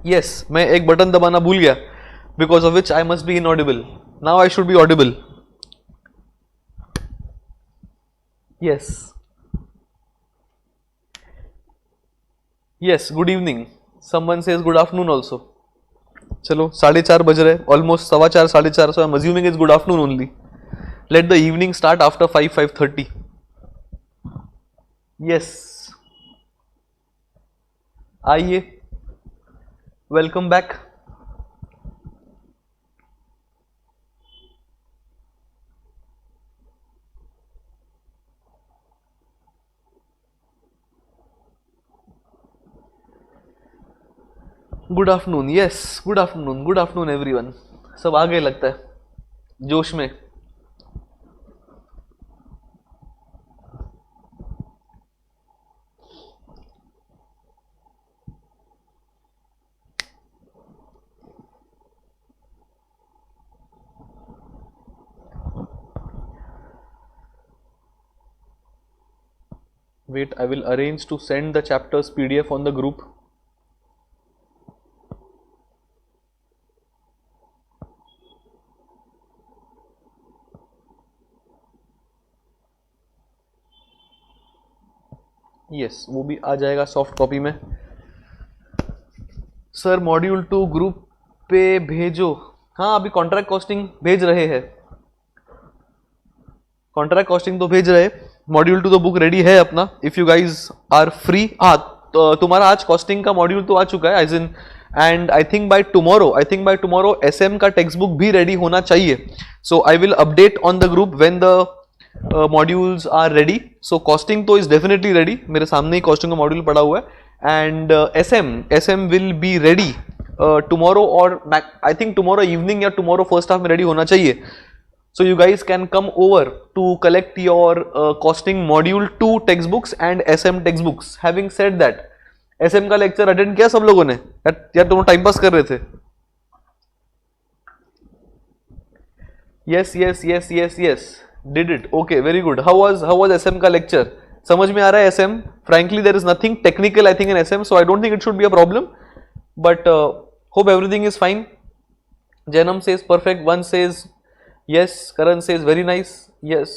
Yes, मैं एक button दबाना भूल गया, because of which I must be inaudible. Now I should be audible. Yes. Yes, good evening. Someone says good afternoon also. चलो 4:30 बज रहे, almost 4:15 4:30, so I'm assuming it's good afternoon only. Let the evening start after 5:30. Yes. आइए, welcome back. Good afternoon. Yes, good afternoon, good afternoon everyone. सब आ गए लगता है जोश में. Wait, I will arrange to send the chapters PDF on the group. Yes, वो भी आ जाएगा सॉफ्ट कॉपी में. सर मॉड्यूल 2 ग्रुप पे भेजो. हाँ, अभी कॉन्ट्रैक्ट कॉस्टिंग भेज रहे हैं. कॉन्ट्रैक्ट कॉस्टिंग तो भेज रहे. मॉड्यूल 2 तो बुक रेडी है अपना. If you guys are free. हाँ, तो तुम्हारा आज कॉस्टिंग का मॉड्यूल तो आ चुका है, as in, and I think by tomorrow SM का टेक्स्ट बुक भी रेडी होना चाहिए. So I will update on the group when the modules are ready. So costing तो इज डेफिनेटली रेडी, मेरे सामने ही कॉस्टिंग का मॉड्यूल पड़ा हुआ है. And SM will be ready tomorrow, और आई थिंक टुमारो इवनिंग या टुमारो फर्स्ट हाफ में रेडी होना चाहिए. So you guys can come over to collect your costing module 2 textbooks and SM textbooks. Having said that, SM का lecture attend किया सब लोगों ने? यार तुम टाइम पास कर रहे थे. Yes. Did it? Okay, very good. How was SM का लेक्चर? समझ में आ रहा है SM? Frankly, there is nothing technical I think in SM, so I don't think it should be a problem. But hope everything is fine. Janam says perfect. One says yes. Karan says very nice. Yes.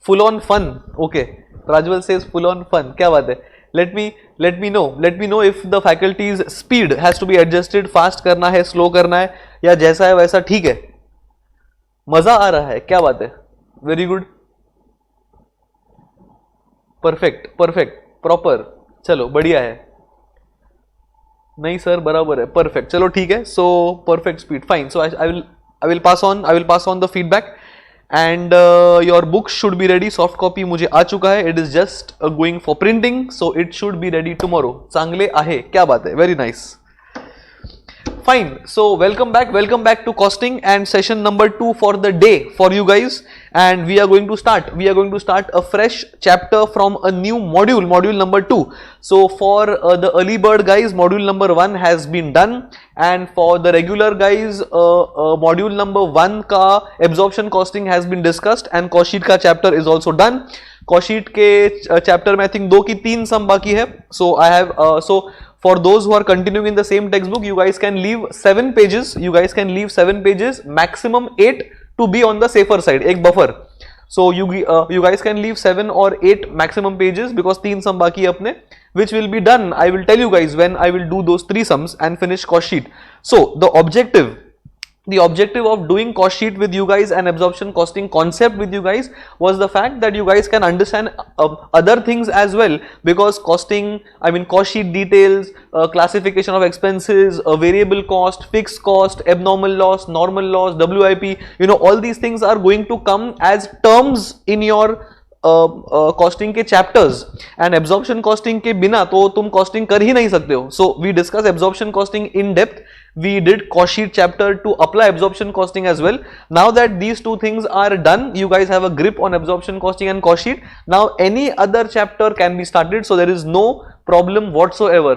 Full on fun. Okay. Prajwal says full on fun. क्या बात है? Let me know if the faculty's speed has to be adjusted. Fast करना है, slow करना है, या जैसा है वैसा ठीक है. मजा आ रहा है, क्या बात है? Very good. Perfect. Proper. चलो बढ़िया है. नहीं सर बराबर है. Perfect. चलो ठीक है. So perfect speed. Fine. So I will pass on the feedback, and your book should be ready. Soft copy मुझे आ चुका है. It is just going for printing, so it should be ready tomorrow. चांगले आहे, क्या बात है? Very nice. Fine. So welcome back to costing and session number 2 for the day for you guys, and we are going to start a fresh chapter from a new module number 2. So for the early bird guys, module number 1 has been done, and for the regular guys, module number 1 का absorption costing has been discussed, and cost sheet का chapter is also done. cost sheet के chapter में I think 2 की 3 sum बाकी है. So I have for those who are continuing in the same textbook, you guys can leave 7 pages, maximum 8 to be on the safer side, एक buffer. So you guys can leave 7 or 8 maximum pages, because 3 sum बाकी है अपने, which will be done. I will tell you guys when I will do those 3 sums and finish cost sheet. So the objective of doing cost sheet with you guys and absorption costing concept with you guys was the fact that you guys can understand other things as well, because cost sheet details, classification of expenses, variable cost, fixed cost, abnormal loss, normal loss, WIP, all these things are going to come as terms in your costing के chapters, and absorption costing के बिना तो तुम costing कर ही नहीं सकते हो. So we discuss absorption costing in depth. We did cost sheet chapter to apply absorption costing as well. Now that these two things are done, you guys have a grip on absorption costing and cost sheet. Now any other chapter can be started, so there is no problem whatsoever.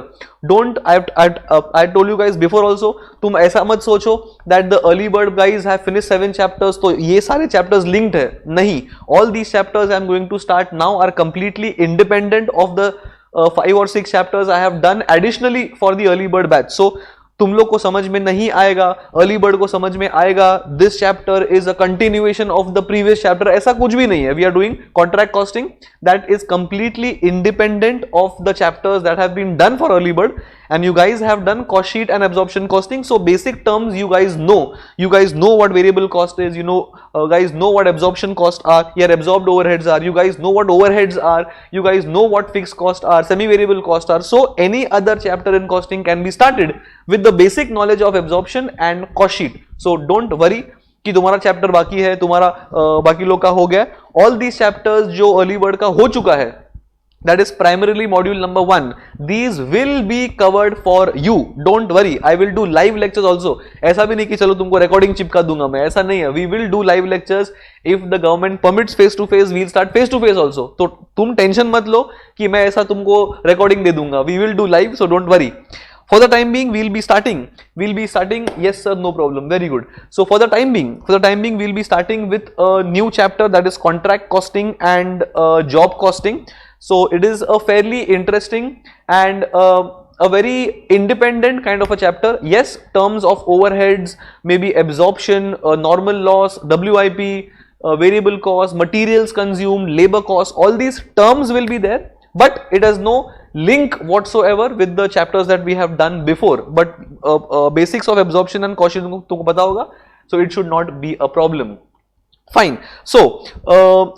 Don't I told you guys before also, तुम ऐसा मत सोचो that the early bird guys have finished 7 chapters, तो ये सारे chapters linked है. नहीं, all these chapters I am going to start now are completely independent of the 5 or 6 chapters I have done additionally for the early bird batch. So तुम लोग को समझ में नहीं आएगा, अर्ली बर्ड को समझ में आएगा, this chapter is a continuation of the previous chapter, ऐसा कुछ भी नहीं है. We are doing contract costing that is completely independent of the chapters that have been done for early bird, and you guys have done cost sheet and absorption costing. So basic terms you guys know what variable cost is, guys know what absorption cost are, your absorbed overheads are, you guys know what overheads are, you guys know what fixed cost are, semi variable cost are. So any other chapter in costing can be started with the basic knowledge of absorption and cost sheet. So don't worry कि तुम्हारा chapter बाकी है, तुम्हारा बाकी लोग का हो गया. All these chapters जो अर्ली बर्ड का हो चुका है, that is primarily module number 1, these will be covered for you. Don't worry, I will do live lectures also. ऐसा भी नहीं कि चलो तुमको recording चिपका दूंगा मैं, ऐसा नहीं है. We will do live lectures if the government permits face to face. We'll start face to face also. तो तुम टेंशन मत लो कि मैं ऐसा तुमको recording दे दूंगा. We will do live, so don't worry. For the time being, we'll be starting. Yes, sir, no problem. Very good. So for the time being, we'll be starting with a new chapter, that is contract costing and job costing. So it is a fairly interesting and a very independent kind of a chapter. Yes, terms of overheads, maybe absorption, normal loss, WIP, variable cost, materials consumed, labor cost, all these terms will be there, but it has no link whatsoever with the chapters that we have done before. But basics of absorption and cost तुमको पता होगा, so it should not be a problem. Fine. So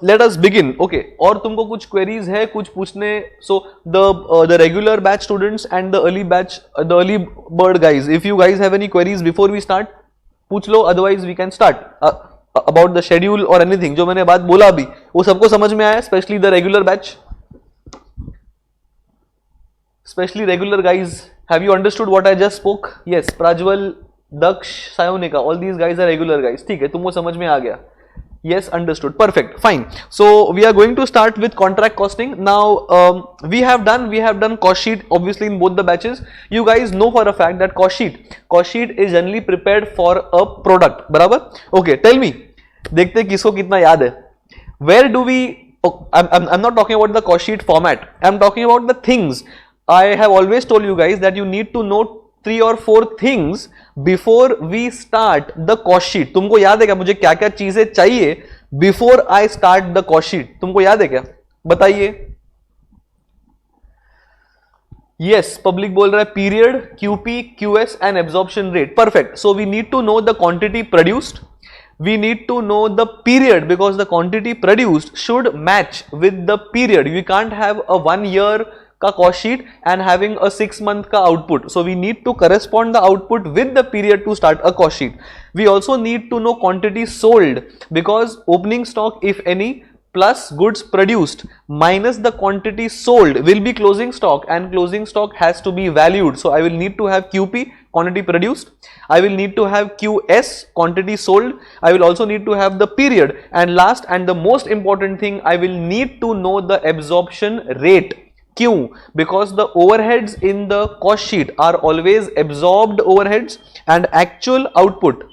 let us begin. Okay. और तुमको कुछ queries है, कुछ पूछने? So the regular batch students and the early batch, the early bird guys, if you guys have any queries before we start, पूछ लो. Otherwise we can start about the schedule or anything. जो मैंने बात बोला अभी वो सबको समझ में आया, especially the regular batch, especially regular guys. Have you understood what I just spoke? Yes. Prajwal, Daksh, Sayonika, all these guys are regular guys. ठीक है, तुमको समझ में आ गया? Yes, understood. Perfect. Fine. So we are going to start with contract costing. Now we have done cost sheet obviously in both the batches. You guys know for a fact that cost sheet is generally prepared for a product. बराबर? Okay. Tell me. देखते किसको कितना याद है. Where do we? Oh, I'm not talking about the cost sheet format. I'm talking about the things. I have always told you guys that you need to know 3 or 4 things before we start the cost sheet. तुमको याद है क्या मुझे क्या क्या चीजें चाहिए before I start the cost sheet? तुमको याद है क्या? बताइए. Yes, public बोल रहा है period, QP, QS and absorption rate. Perfect. So we need to know the quantity produced. We need to know the period because the quantity produced should match with the period. We can't have a 1 year का cost sheet and having a 6 month का output. So we need to correspond the output with the period to start a cost sheet. We also need to know quantity sold because opening stock if any plus goods produced minus the quantity sold will be closing stock and closing stock has to be valued. So I will need to have QP, quantity produced. I will need to have QS, quantity sold. I will also need to have the period, and last and the most important thing, I will need to know the absorption rate. क्यों? Because the overheads in the cost sheet are always absorbed overheads and actual output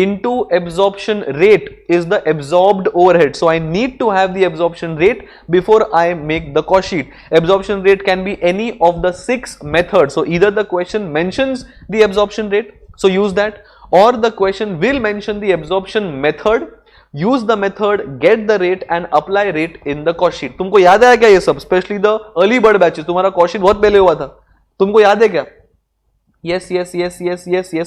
into absorption rate is the absorbed overhead. So I need to have the absorption rate before I make the cost sheet. Absorption rate can be any of the 6 methods. So either the question mentions the absorption rate, so use that, or the question will mention the absorption method. Use the method, get the rate and apply rate in the cost sheet. तुमको याद है क्या ये सब? Especially the early bird batches. तुम्हारा cost sheet बहुत पहले हुआ था. तुमको याद है क्या? Yes.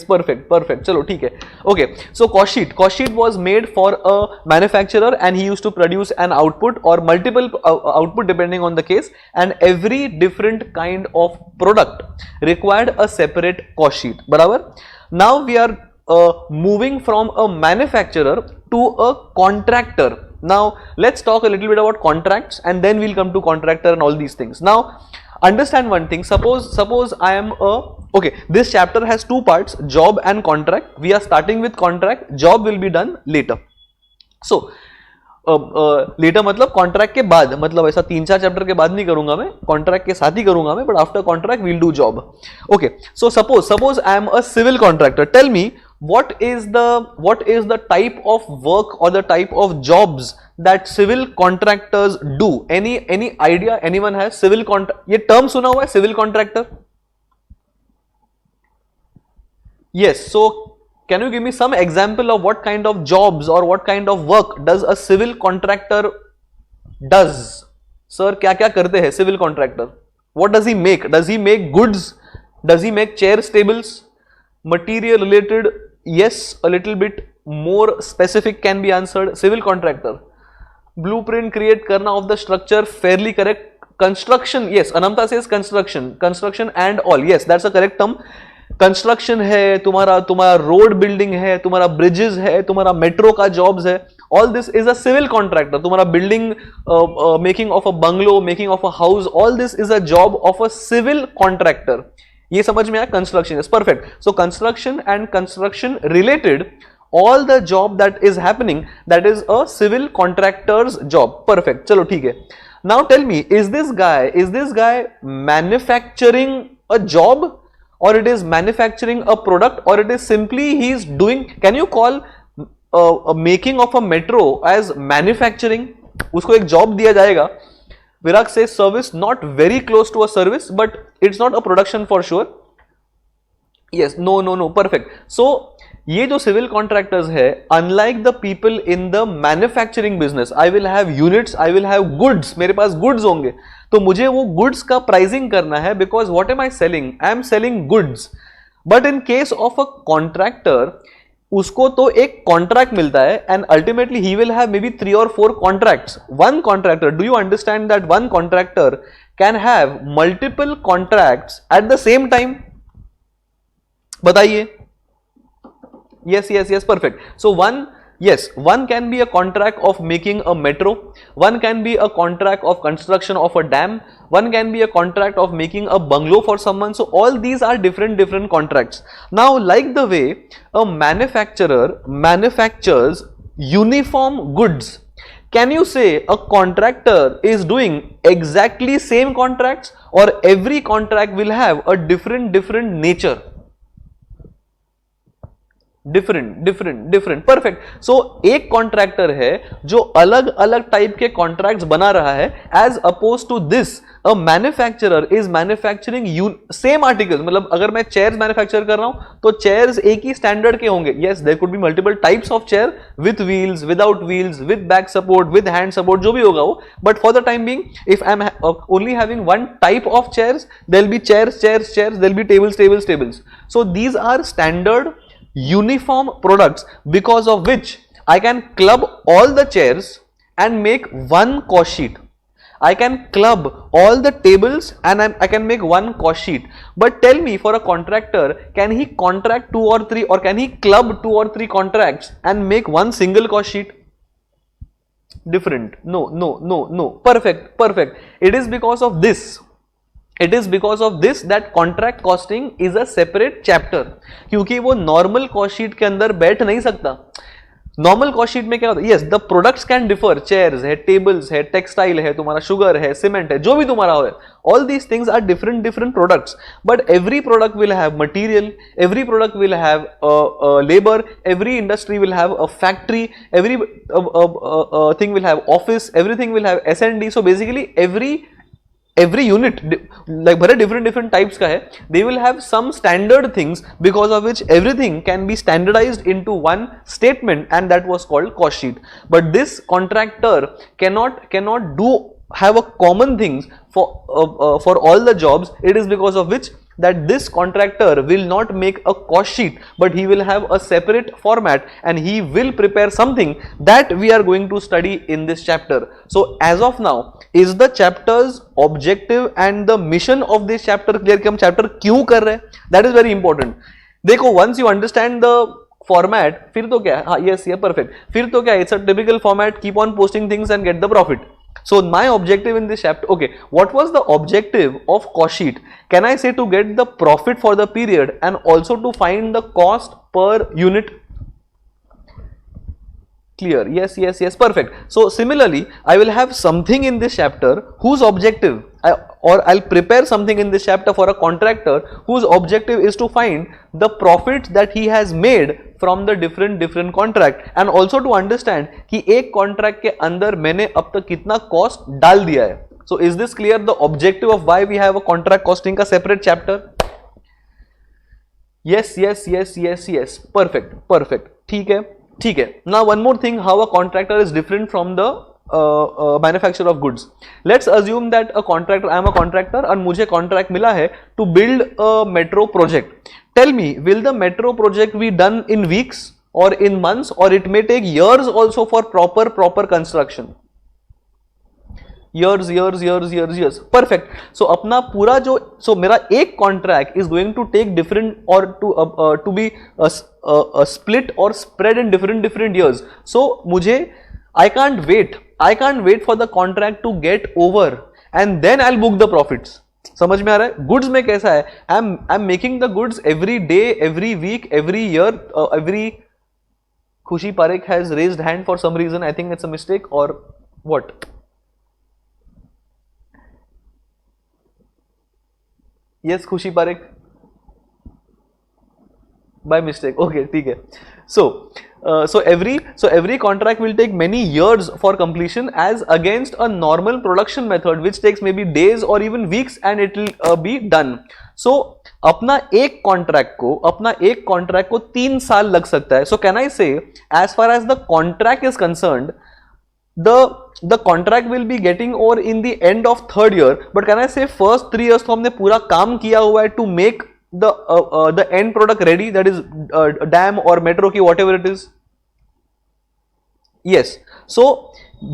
Perfect. चलो ठीक है. Okay. So cost sheet was made for a manufacturer and he used to produce an output or multiple output depending on the case, and every different kind of product required a separate cost sheet. बराबर? Now we are moving from a manufacturer to a contractor. Now let's talk a little bit about contracts and then we'll come to contractor and all these things. Now understand one thing. Suppose I am okay, this chapter has 2 parts, job and contract. We are starting with contract, job will be done later. So later मतलब contract के बाद, मतलब ऐसा 3-4 chapter के बाद नहीं करूंगा मैं, कॉन्ट्रैक्ट के साथ ही करूंगा मैं, but after contract we'll do job. Okay, so suppose I am a civil contractor. Tell me what is the type of work or the type of jobs that civil contractors do? Any idea anyone has? Civil contract, ये term सुना हुआ है civil contractor? Yes, so can you give me some example of what kind of jobs or what kind of work does a civil contractor does? Sir, क्या क्या करते हैं civil contractor? What does he make? Does he make goods? Does he make chairs, tables? Material related, yes, a little bit more specific can be answered. Civil contractor. Blueprint create करना of the structure, fairly correct. Construction, yes, Anamta says construction and all, yes, that's a correct term. Construction है, तुम्हारा road building है, तुम्हारा bridges है, तुम्हारा metro का jobs है, all this is a civil contractor. तुम्हारा building, making of a bungalow, making of a house, all this is a job of a civil contractor. ये समझ में आया? Construction is perfect. So construction and construction related, all the job that is happening, that is a civil contractor's job. Perfect. चलो ठीक है. Now tell me, is this guy manufacturing a job, or it is manufacturing a product, or it is simply he is doing? Can you call a making of a metro as manufacturing? उसको एक job दिया जाएगा. Virag says service, not very close to a service, but it's not a production for sure. Yes, no, perfect. So ये जो civil contractors है, unlike the people in the manufacturing business, I will have units, I will have goods, मेरे पास goods होंगे, तो मुझे वो goods का pricing करना है, because what am I selling? I am selling goods. But in case of a contractor, उसको तो एक कॉन्ट्रैक्ट मिलता है, and ultimately he will have may be 3 or 4 contracts. One contractor, do you understand that one contractor can have multiple contracts at the same time? बताइए. Yes, perfect. So one can be a contract of making a metro, one can be a contract of construction of a dam, one can be a contract of making a bungalow for someone. So all these are different contracts. Now, like the way a manufacturer manufactures uniform goods, can you say a contractor is doing exactly same contracts, or every contract will have a different nature? Different. Perfect. So एक contractor है जो अलग अलग type के contracts बना रहा है, as oppose to this a manufacturer is manufacturing same articles. मतलब अगर मैं चेयर्स मैन्युफैक्चर कर रहा हूं तो चेयर्स एक ही स्टैंडर्ड के होंगे. Yes, there could be multiple types of chair, with wheels, without wheels, with back support, with hand support, जो भी होगा वो. But for the time being, if I am only having one type of chairs, there will be chairs, there will be tables. So these are standard uniform products, because of which I can club all the chairs and make one cost sheet. I can club all the tables and I can make one cost sheet. But tell me, for a contractor, can he contract 2 or 3, or can he club 2 or 3 contracts and make one single cost sheet? Different. No. Perfect. It is because of this. It is because of this that contract costing is a separate chapter. क्योंकि वो normal cost sheet के अंदर बैठ नहीं सकता. Normal cost sheet में क्या होता है? Yes, the products can differ. Chairs है, tables है, textile है, तुम्हारा sugar है, cement है, जो भी तुम्हारा है. All these things are different products. But every product will have material. Every product will have labor. Every industry will have a factory. Every thing will have office. Everything will have S&D. So basically every unit, like very different types का है, they will have some standard things, because of which everything can be standardized into one statement, and that was called cost sheet. But this contractor cannot have a common things for all the jobs. It is because of which that this contractor will not make a cost sheet, but he will have a separate format, and he will prepare something that we are going to study in this chapter. So as of now, is the chapter's objective and the mission of this chapter clear? कि हम chapter क्यों कर रहे हैं? That is very important. देखो, once you understand the format, फिर तो क्या है? हाँ, yes, perfect. फिर तो क्या है? It's a typical format. Keep on posting things and get the profit. So my objective in this chapter, okay, what was the objective of cost sheet? Can I say to get the profit for the period, and also to find the cost per unit? Clear? Yes, perfect. So similarly, I will have something in this chapter whose objective, or I'll prepare something in this chapter for a contractor whose objective is to find the profits that he has made from the different contract, and also to understand कि एक contract के अंदर मैंने अब तक कितना cost डाल दिया है. So is this clear? The objective of why we have a contract costing का separate chapter? yes, yes, yes, yes, yes, perfect, perfect, ठीक है, ठीक है. Now one more thing, how a contractor is different from the manufacturer of goods. Let's assume that a contractor, I am a contractor और मुझे contract मिला है to build a metro project. Tell me, will the metro project be done in weeks or in months, or it may take years also for proper construction? years, perfect. So अपना पूरा जो, so मेरा एक contract is going to take different or to be split or spread in different years. So मुझे I can't wait for the contract to get over and then I'll book the profits. समझ में आ रहा है? Goods में कैसा है, I am making the goods every day, every week, every year, every. Khushi Parekh has raised hand for some reason, I think it's a mistake और what. Yes Khushi Parekh, by mistake, okay, ठीक है. So every contract will take many years for completion as against a normal production method which takes maybe days or even weeks and it will be done. So अपना एक contract को 3 साल लग सकता है. So can I say, as far as the contract is concerned, the contract will be getting over in the end of 3rd year, but can I say first 3 years तो हमने पूरा काम किया हुआ है to make the end product ready, that is dam or metro की whatever it is. Yes, so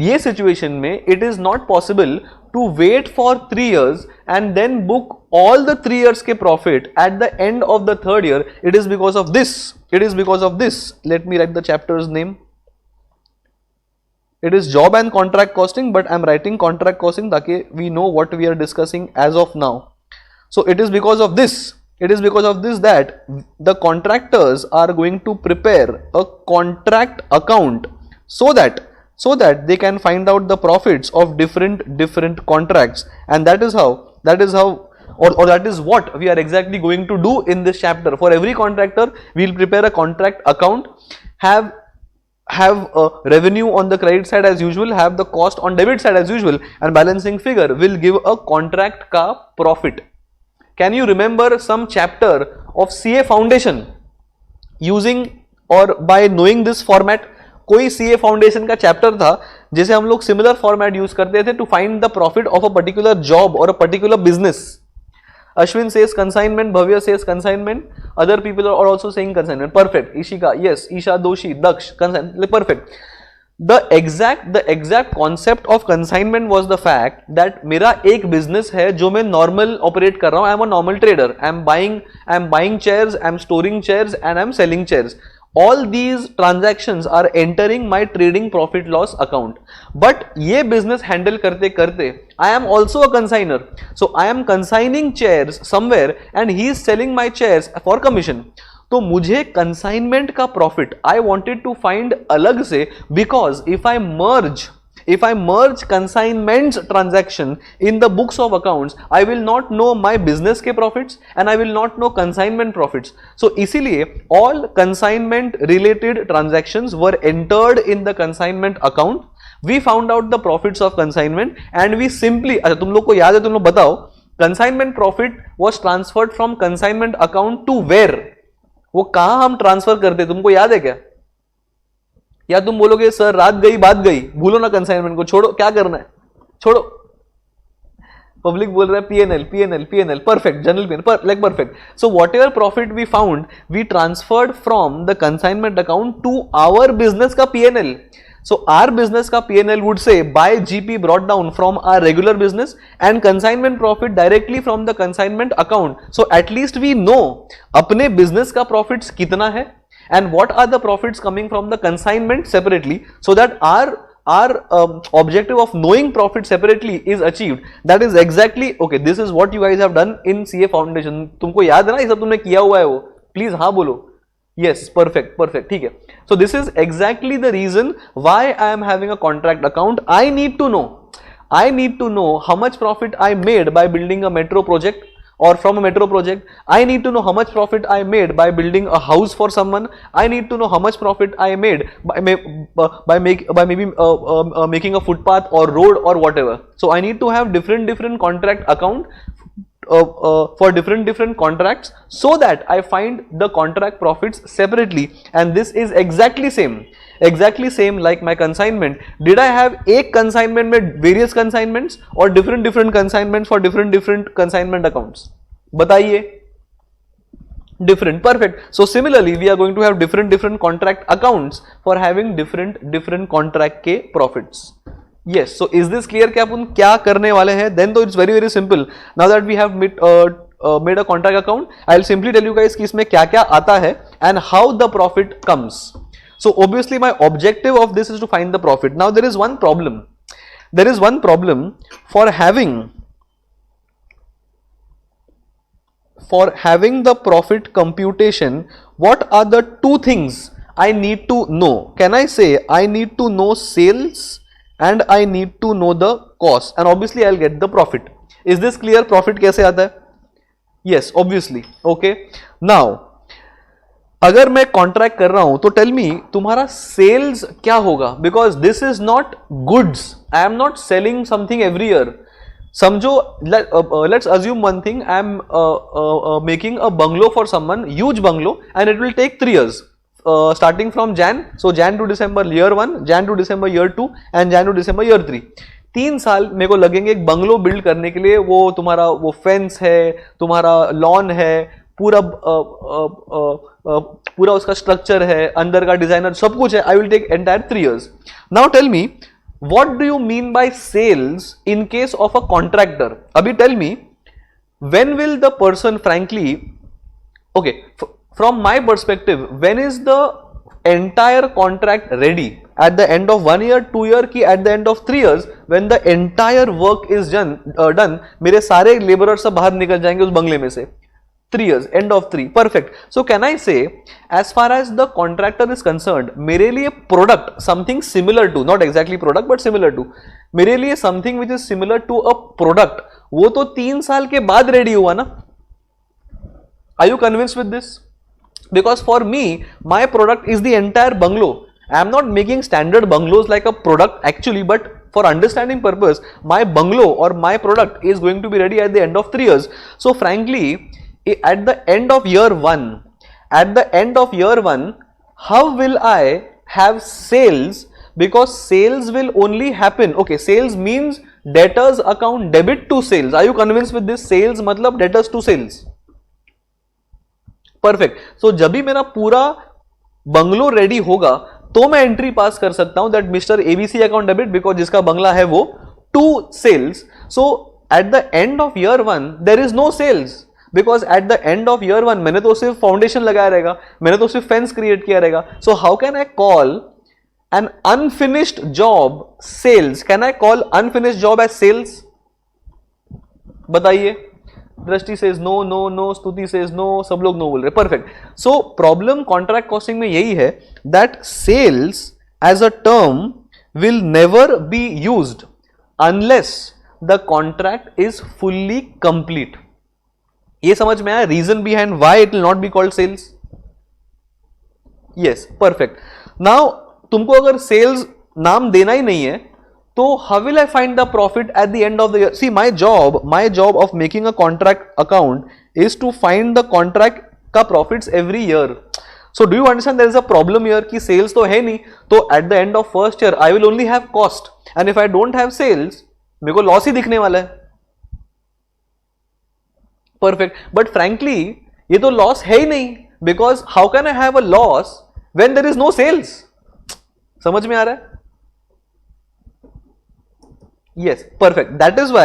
ये situation में it is not possible to wait for 3 years and then book all the 3 years के profit at the end of the 3rd year. It is because of this. Let me write the chapter's name. It is job and contract costing, but I am writing contract costing ताकि we know what we are discussing as of now. So it is because of this. That the contractors are going to prepare a contract account so that they can find out the profits of different contracts, and that is what we are exactly going to do in this chapter. For every contractor, we will prepare a contract account, have a revenue on the credit side as usual, have the cost on debit side as usual, and balancing figure will give a contract ka profit. Can you remember some chapter of CA foundation using or by knowing this format? कोई CA foundation का chapter था जिसे हम लोग similar format use करते थे to find the profit of a particular job or a particular business. Ashwin says consignment, Bhavya says consignment, other people are also saying consignment. Perfect. Ishika, yes. Isha Doshi, Daksh, consignment. Perfect. The exact concept of consignment was the fact that मेरा एक business है जो मैं normal operate कर रहा हूँ. I am a normal trader. I am buying chairs, I am storing chairs, and I am selling chairs. All these transactions are entering my trading profit loss account. But ये business handle करते करते I am also a consigner. So I am consigning chairs somewhere and he is selling my chairs for commission. तो मुझे consignment का profit I wanted to find अलग से, because if I merge consignments transaction in the books of accounts, I will not know my business के profits and I will not know consignment profits. So इसीलिए all consignment related transactions were entered in the consignment account. We found out the profits of consignment and we simply, अच्छा तुम लोग को याद है, तुम लोग बताओ, consignment profit was transferred from consignment account to where? वो कहां हम ट्रांसफर करते, तुमको याद है क्या? या तुम बोलोगे सर रात गई बात गई, भूलो ना कंसाइनमेंट को, छोड़ो, क्या करना है छोड़ो. पब्लिक बोल रहा है PNL, perfect, general PNL, like perfect. So whatever profit we found, we transferred from the consignment account to our business का पीएनएल. So our business का P&L would say by GP brought down from our regular business and consignment profit directly from the consignment account. So at least we know अपने business का profits कितना है and what are the profits coming from the consignment separately, so that our objective of knowing profit separately is achieved. That is exactly okay. This is what you guys have done in CA Foundation. तुमको याद है ना, ये सब तुमने किया हुआ है वो? Please हाँ बोलो. Yes, perfect, ठीक है. So this is exactly the reason why I am having a contract account. I need to know how much profit I made by building a metro project or from a metro project. I need to know how much profit I made by building a house for someone. I need to know how much profit I made by maybe making a footpath or road or whatever. So I need to have different contract account for different contracts so that I find the contract profits separately, and this is exactly same like my consignment. Did I have एक consignment में various consignments or different consignments for different consignment accounts? बताइए. Different. Perfect. So similarly we are going to have different contract accounts for having different contract के profits. Yes, so is this clear कि अपन क्या करने वाले हैं? Then तो it's very simple. Now that we have made a contract account, I'll simply tell you guys कि इसमें क्या क्या आता है and how the profit comes. So obviously my objective of this is to find the profit. Now there is one problem. There is one problem for having the profit computation. What are the two things I need to know? Can I say I need to know sales and I need to know the cost, and obviously I'll get the profit. Is this clear? Profit कैसे आता है? Yes, obviously. Okay. Now, अगर मैं contract कर रहा हूं तो tell me तुम्हारा सेल्स क्या होगा, because this is not goods. I am not selling something every year. समझो, let's assume one thing. I am making a bungalow for someone, huge bungalow, and it will take 3 years. Starting from Jan, so Jan to December year 1, Jan to December year 2 and Jan to December year 3. 3 साल मेरे को लगेंगे एक bungalow build करने के लिए. वो तुम्हारा वो फेंस है, तुम्हारा लॉन है, पूरा उसका स्ट्रक्चर है, अंदर का डिजाइनर, सब कुछ है. I will take entire 3 years. Now tell me what do you mean by sales in case of a contractor. अभी tell me when will the person, frankly, okay, from my perspective, when is the entire contract ready? At the end of 1 year, 2 year, ki at the end of 3 years, when the entire work is done, मेरे सारे laborers सब बाहर निकल जाएंगे उस बंगले में से. 3 years, end of 3, perfect. So can I say, as far as the contractor is concerned, मेरे लिए product something similar to, not exactly product but similar to, मेरे लिए something which is similar to a product, वो तो 3 साल के बाद ready हुआ ना. Are you convinced with this? Because for me, my product is the entire bungalow. I am not making standard bungalows like a product actually, but for understanding purpose, my bungalow or my product is going to be ready at the end of 3 years. So frankly, at the end of year 1, how will I have sales? Because sales will only happen, okay, sales means debtors account debit to sales. Are you convinced with this? Sales matlab debtors to sales. Perfect. So जब भी मेरा पूरा bungalow ready होगा तो मैं entry पास कर सकता हूं that mister ABC account debit, because जिसका बंगला है वो to sales. So at the end of year 1 there is no sales, because at the end of year 1 मैंने तो सिर्फ फाउंडेशन लगाया रहेगा, मैंने तो सिर्फ फेंस क्रिएट किया रहेगा. So how can I call an unfinished job sales? Can I call unfinished job as sales? बताइए. Drishti says no no no, Stuti says no, सब लोग नो बोल रहे. Perfect. So problem contract costing में यही है that sales as a term will never be used unless the contract is fully complete. ये समझ में आया reason behind why it will not be called sales? Yes, perfect. Now तुमको अगर sales नाम देना ही नहीं है तो how will I find the profit at the end of the year? See, my job of making a contract account is to find the contract का profits every year. So do you understand there is a problem here कि sales तो है नहीं, तो at the end of first year I will only have cost, and if I don't have sales मेरे को loss ही दिखने वाला है. Perfect. But frankly ये तो loss है ही नहीं, because how can I have a loss when there is no sales? समझ में आ रहा है? Yes, perfect. That is why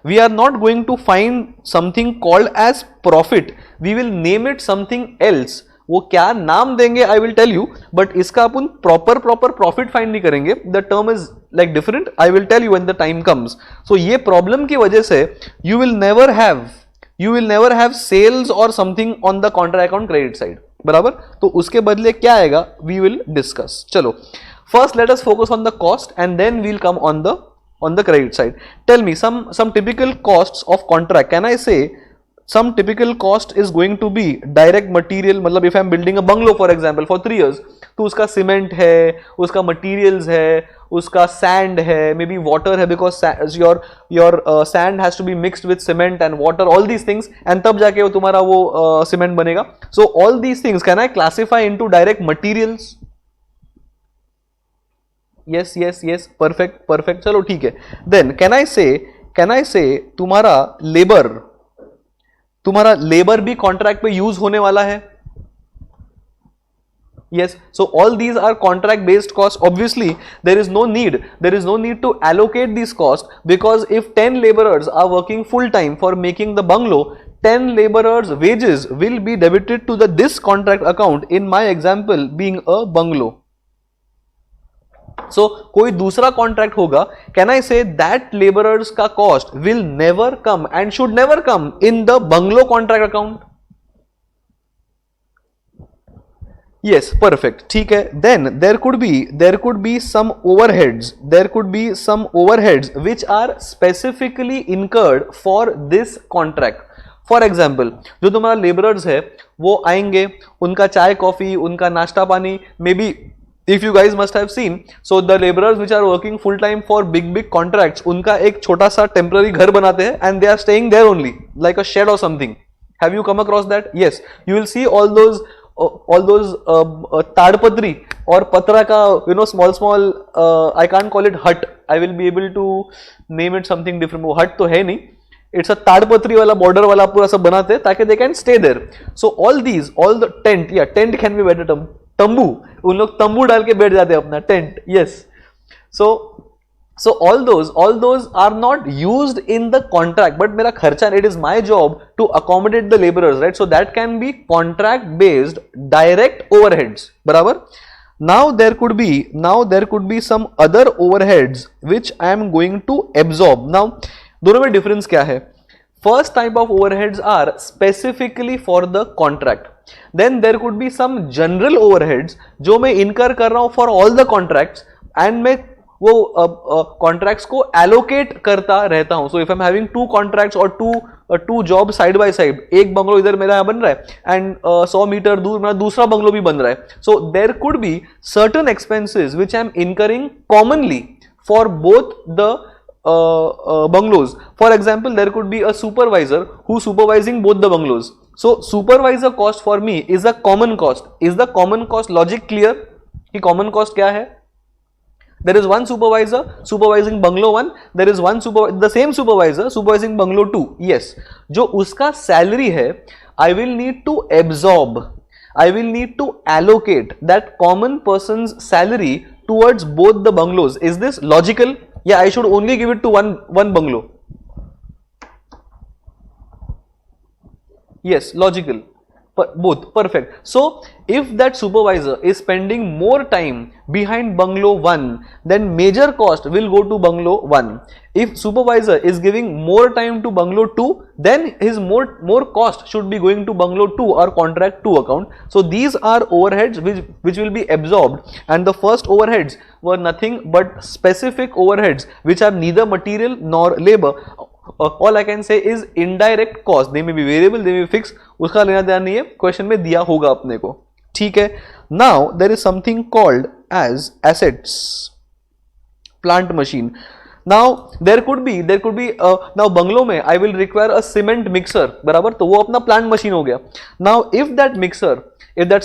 we are not going to find something called as profit. We will name it something else. वो क्या नाम देंगे I will tell you, but इसका अपन proper profit find नहीं करेंगे. The term is like different. I will tell you when the time comes. So ये problem की वजह से you will never have sales or something on the contract account credit side. बराबर. तो उसके बदले क्या आएगा we will discuss. चलो, first let us focus on the cost and then we'll come on the credit side. Tell me some typical costs of contract. Can I say some typical cost is going to be direct material, मतलब if I am building a bungalow for example for 3 years, तो उसका cement है, उसका materials है, उसका sand है, may be water है, because your sand has to be mixed with cement and water, all these things, and तब जाके वो तुम्हारा वो सीमेंट बनेगा. So all these things can I classify into direct materials? Yes yes yes, perfect perfect. चलो ठीक है. Then can I से तुम्हारा लेबर भी कॉन्ट्रैक्ट पे यूज होने वाला है? Yes, so all these are contract based costs. Obviously there is no need to allocate these costs, because if 10 laborers are working full time for making the bungalow, 10 laborers wages will be debited to this contract account, in my example being a bungalow. So कोई दूसरा contract होगा, can I say that labourers का cost will never come and should never come in the bungalow contract account? Yes, perfect. ठीक है. Then there could be some overheads which are specifically incurred for this contract. For example, जो तुम्हारा laborers है वो आएंगे, उनका चाय coffee, उनका नाश्ता पानी, maybe if you guys must have seen, so the laborers which are working full time for big contracts, उनका एक छोटा सा temporary घर बनाते हैं and they are staying there only like a shed or something. Have you come across that? Yes, you will see all those ताड़पत्री और पत्रा का, small I can't call it hut, I will be able to name it something different. वो hut तो है नहीं, it's a ताड़पत्री वाला border वाला पूरा सब बनाते हैं ताकि they can stay there. So all the tent can be better term, तंबू, उन लोग तंबू डाल के बैठ जाते हैं अपना, tent. Yes, so all those are not used in the contract, but मेरा खर्चा, it is my job to accommodate the laborers, right? So that can be contract based direct overheads, बराबर. Now there could be some other overheads which I am going to absorb. Now दोनों में difference क्या है? First type of overheads are specifically for the contract. Then there could be some general overheads जो मैं incur कर रहा हूँ for all the contracts, and मैं वो कॉन्ट्रैक्ट्स को एलोकेट करता रहता हूं. So if I am having 2 contracts और two job side by side, एक बंगलो इधर मेरा यहाँ बन रहा है एंड 100 मीटर दूर मेरा दूसरा बंगलो भी बन रहा है. So there could be certain expenses which I am incurring commonly for both the bungalows. For example, there could be a supervisor who supervising both the bungalows. So supervisor cost for me is a common cost. Is the common cost logic clear? कि common cost क्या है? There is one supervisor supervising bungalow 1, there is the same supervisor supervising bungalow 2. Yes, जो उसका salary है, I will need to absorb, I will need to allocate that common person's salary towards both the bungalows. Is this logical? Yeah, I should only give it to one bungalow. Yes, logical. Both, perfect. So if that supervisor is spending more time behind bungalow 1, then major cost will go to bungalow 1. If supervisor is giving more time to bungalow 2, then his more cost should be going to bungalow 2 or contract 2 account. So these are overheads which will be absorbed, and the first overheads were nothing but specific overheads which are neither material nor labor. All I can say is indirect cost. They may be variable, they may be fixed. उसका लेना देना नहीं है, question में दिया होगा अपने को. ठीक है. Now there is something called as assets, plant machine. Now there could be now बंगलों में I will require a cement mixer, बराबर, तो वो अपना plant machine हो गया. Now if that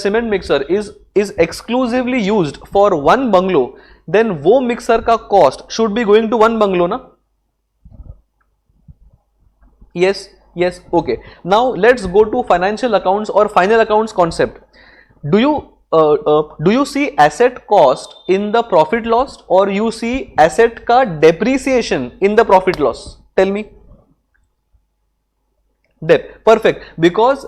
cement mixer is exclusively used for one bungalow, then वो mixer का cost should be going to one bungalow ना. Yes, okay. Now let's go to financial accounts or final accounts concept. Do you see asset cost in the profit loss, or you see asset का depreciation in the profit loss? Tell me. Debt, perfect. Because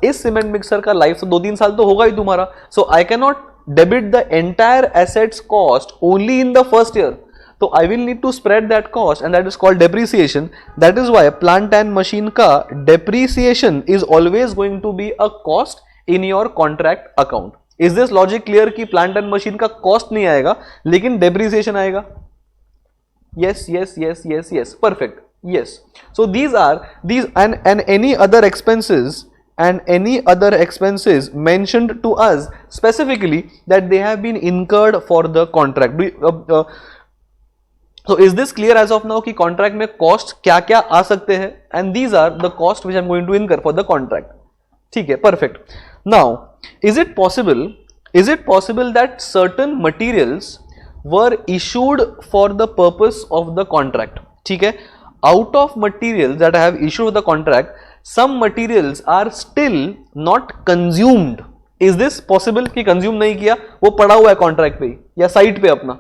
इस cement mixer का life तो 2-3 साल तो होगा ही तुम्हारा. So I cannot debit the entire assets cost only in the first year. So I will need to spread that cost, and that is called depreciation. That is why plant and machine का depreciation is always going to be a cost in your contract account. Is this logic clear कि plant and machine का cost नहीं आएगा लेकिन depreciation आएगा? Yes, perfect. Yes. So these are these and any other expenses and any other expenses mentioned to us specifically that they have been incurred for the contract. So is this clear as of now कि contract में cost क्या क्या आ सकते हैं and these are the cost which I am going to incur for the contract. ठीक है, perfect. Now is it possible that certain materials were issued for the purpose of the contract? ठीक है, out of materials that I have issued the contract, some materials are still not consumed. Is this possible कि consume नहीं किया, वो पड़ा हुआ है contract पे या site पे अपना?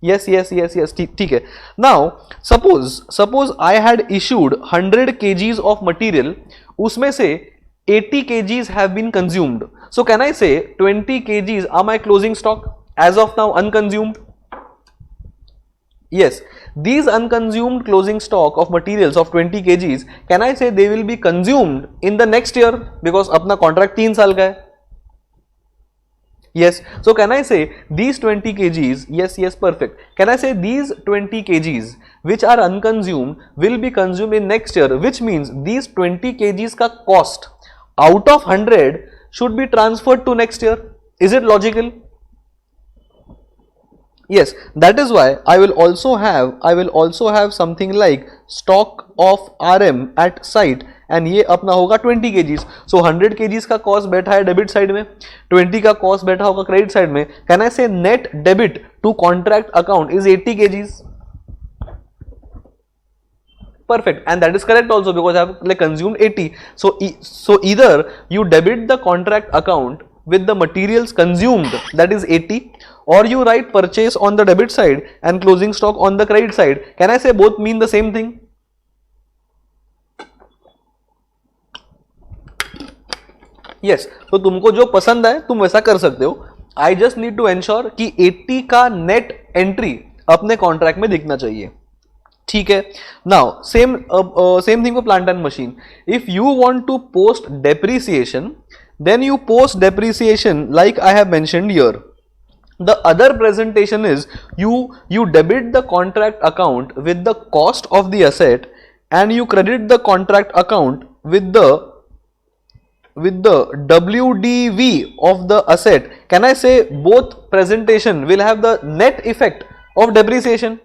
Yes, ठीक है. Now suppose I had issued 100 kgs of material, उसमें से 80 kgs have been consumed. So can I say 20 kgs are my closing stock as of now unconsumed? Yes, these unconsumed closing stock of materials of 20 kgs, can I say they will be consumed in the next year because अपना contract 3 साल का है? Yes, so can I say these 20 kgs, yes, perfect. Can I say these 20 kgs which are unconsumed will be consumed in next year, which means these 20 kgs का cost out of 100 should be transferred to next year. Is it logical? Yes, that is why I will also have something like stock of RM at site and ये अपना होगा 20 kgs. So 100 kgs का cost बैठा है debit side में, 20 का cost बैठा होगा क्रेडिट साइड में. Can I say net debit to contract account is 80 kgs? Perfect, and that is correct also because I have like consumed 80. So either you debit the contract account with the materials consumed, that is 80, or you write purchase on the debit side and closing stock on the credit side. Can I say both mean the same thing? Yes, तो तुमको जो पसंद है तुम वैसा कर सकते हो. I just need to ensure कि 80 का net entry अपने contract में दिखना चाहिए. ठीक है. Now same thing for plant and machine. If you want to post depreciation, then you post depreciation like I have mentioned here. The other presentation is you debit the contract account with the cost of the asset and you credit the contract account with the WDV of the asset. Can I say both presentation will have the net effect of depreciation?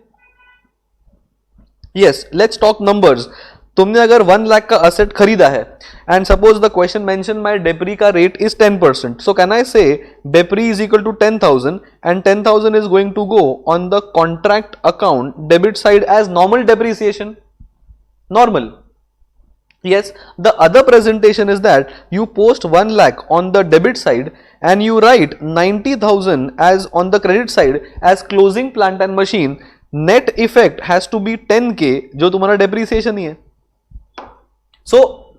Yes, let's talk numbers. तुमने अगर 1 लाख का asset खरीदा है and suppose the question mentioned my depri का rate is 10%. So can I say depri is equal to 10,000 and 10,000 is going to go on the contract account debit side as normal depreciation? Normal. Yes, the other presentation is that you post 1 lakh on the debit side and you write 90,000 as on the credit side as closing plant and machine. Net effect has to be 10k जो तुम्हारा depreciation ही है. So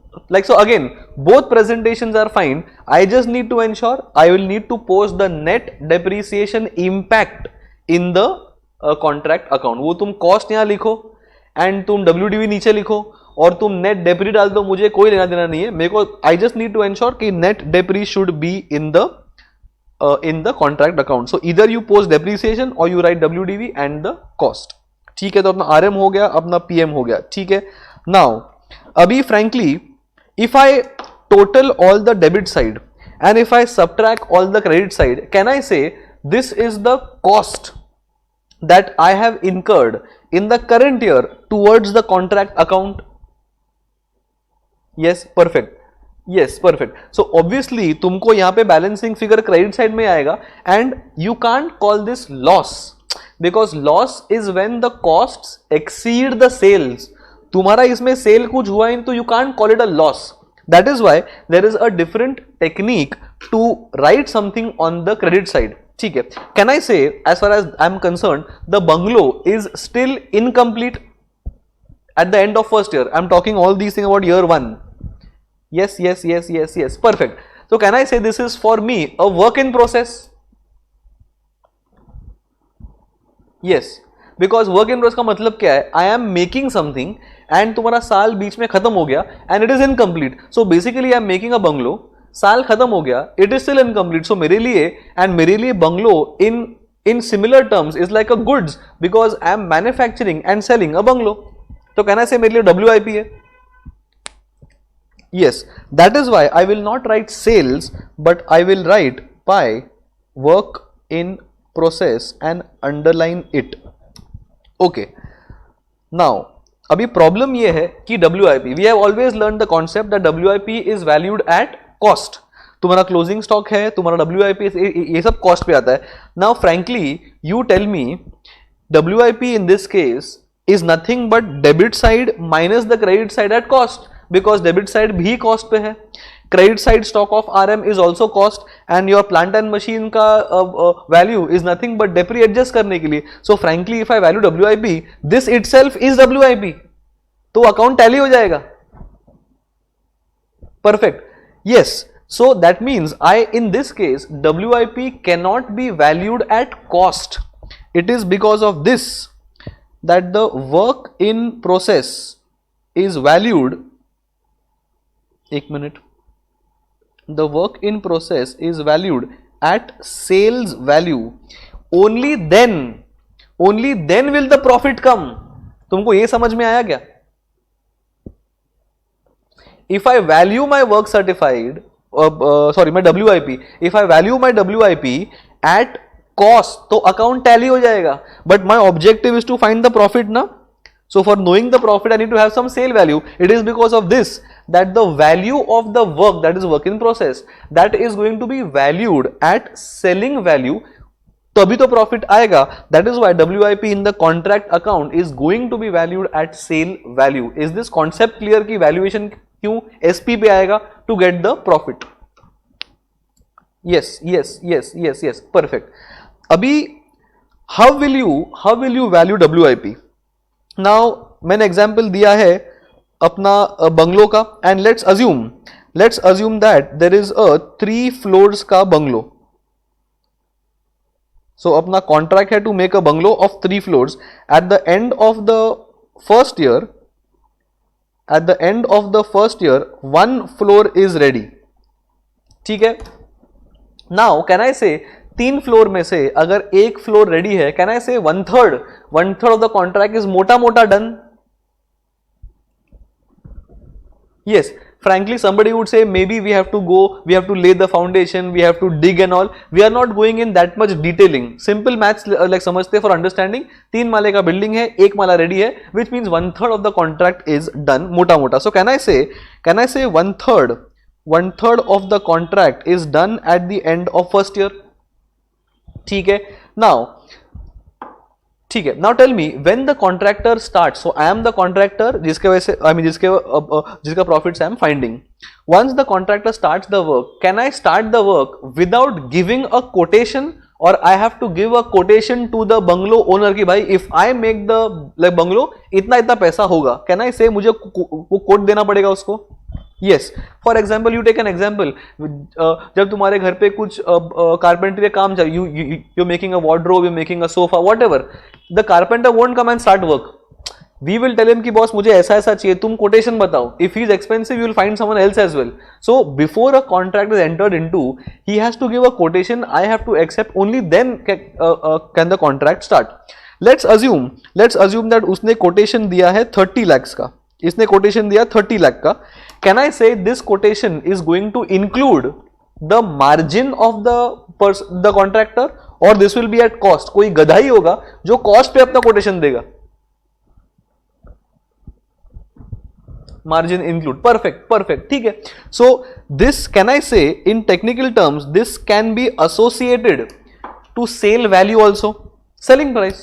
again both presentations are fine. I just need to ensure I will need to post the net depreciation impact in the contract account. वो तुम cost यहाँ लिखो and तुम WDV नीचे लिखो और तुम net depri डाल दो, मुझे कोई लेना देना नहीं है. मेरे को I just need to ensure कि net depri should be in the contract account. So either you post depreciation or you write WDV and the cost. ठीक है, तो अपना RM हो गया, अपना PM हो गया. ठीक है. Now अभी frankly if I total all the debit side and if I subtract all the credit side, can I say this is the cost that I have incurred in the current year towards the contract account? Yes, perfect. Yes, perfect. So obviously तुमको यहाँ पे balancing figure credit side में आएगा and you can't call this loss because loss is when the costs exceed the sales. तुम्हारा इसमें cell कुछ हुआ ही तो you can't call it a loss. That is why there is a different technique to write something on the credit side. ठीक है. Can I say as far as I am concerned the bungalow is still incomplete at the end of first year? I am talking all these things about year 1. Yes, perfect. So can I say this is for me a work in process? Yes, because work in process का मतलब क्या है? I am making something and तुम्हारा साल बीच में खत्म हो गया and it is incomplete. So basically I am making a bungalow, साल खत्म हो गया, it is still incomplete. So मेरे लिए bungalow in similar terms is like a goods because I am manufacturing and selling a bungalow. तो कहना से मेरे लिए WIP है. Yes, that is why I will not write sales, but I will write by work in process and underline it. Okay. Now, अभी problem ये है कि WIP, we have always learned the concept that WIP is valued at cost. तुम्हारा closing stock है, तुम्हारा WIP ये सब cost पे आता है. Now frankly you tell me WIP in this case is nothing but debit side minus the credit side at cost, because debit side भी cost पे है, credit side stock of RM is also cost, and your plant and machine का value is nothing but depre adjust करने के लिए. So frankly if I value WIP, this itself is WIP, तो account tally हो जाएगा. Perfect. Yes, so that means in this case WIP cannot be valued at cost. It is because of this that the work in process is valued. एक minute. The work in process is valued at sales value. Only then will the profit come. तुमको ये समझ में आया क्या? If I value my work certified, my WIP, if I value my WIP at cost, तो account tally हो जाएगा. But my objective is to find the profit ना. So for knowing the profit, I need to have some sale value. It is because of this that the value of the work, that is work in process, that is going to be valued at selling value. तभी तो profit आएगा. That is why WIP in the contract account is going to be valued at sale value. Is this concept clear कि valuation क्यों SP पे आएगा? To get the profit. Yes. Perfect. अभी how will you value WIP? Now मैंने example दिया है अपना bungalow का, and let's assume that there is a 3 floors का बंगलो. सो अपना कॉन्ट्रैक्ट है to make a bungalow of 3 floors. At the end of the first year 1 floor is ready. ठीक है. नाउ कैन आई से 3 फ्लोर में से अगर 1 फ्लोर रेडी है, कैन आई से 1/3 ऑफ द कॉन्ट्रैक्ट इज मोटा done. Yes, frankly somebody would say maybe we have to lay the foundation, we have to dig and all. We are not going in that much detailing. Simple maths like समझते for understanding. 3 माले का building है, 1 माला ready है, which means 1/3 of the contract is done मोटा. So can I say 1/3 of the contract is done at the end of first year. ठीक है. Now tell me when the contractor starts. So I am the contractor जिसके वजह से जिसका profits I am finding. Once the contractor starts the work, can I start the work without giving a quotation, or I have to give a quotation to the bungalow owner कि भाई if I make the bungalow इतना पैसा होगा. Can I say मुझे वो quote देना पड़ेगा उसको? Yes. For example, you take an example. जब तुम्हारे घर पे कुछ कारपेंटरी काम चाहिए, you're making a wardrobe, you're making a sofa, whatever. The carpenter won't come and start work. We will tell him कि boss मुझे ऐसा चाहिए, तुम quotation बताओ. If he is expensive, you will find someone else as well. So before a contract is entered into, he has to give a quotation. I have to accept. Only then can the contract start. Let's assume that उसने quotation दिया है 30 lakhs का. इसने quotation दिया 30 lakh का. Can I say this quotation is going to include the margin of the contractor, or this will be at cost? कोई गधा ही होगा जो cost पे अपना quotation देगा. Margin include. Perfect. ठीक है. So this, can I say in technical terms, this can be associated to sale value also. Selling price.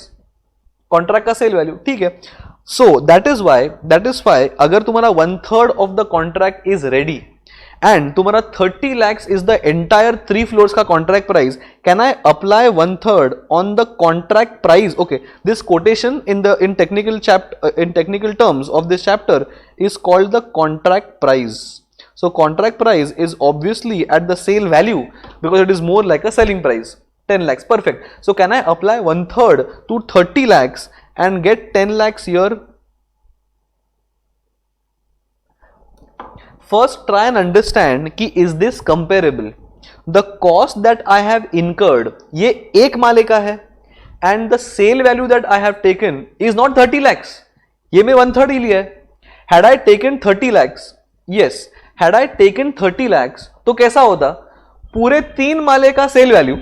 Contract का sale value. ठीक है. So that is why अगर तुम्हारा 1/3 of the contract is ready and तुम्हारा 30 lakhs is the entire 3 floors का contract price, can I apply 1/3 on the contract price? Okay, this quotation in technical terms of this chapter is called the contract price. So contract price is obviously at the sale value because it is more like a selling price. 10 lakhs. Perfect. So can I apply 1/3 to 30 lakhs and get 10 lakhs here? First try and understand कि is this comparable. The cost that I have incurred, ये 1 माले का है, and the sale value that I have taken is not 30 lakhs. ये मैं 1/3 ही लिया है. Had I taken 30 lakhs, yes, had I taken 30 lakhs तो कैसा होता, पूरे 3 माले का सेल वैल्यू,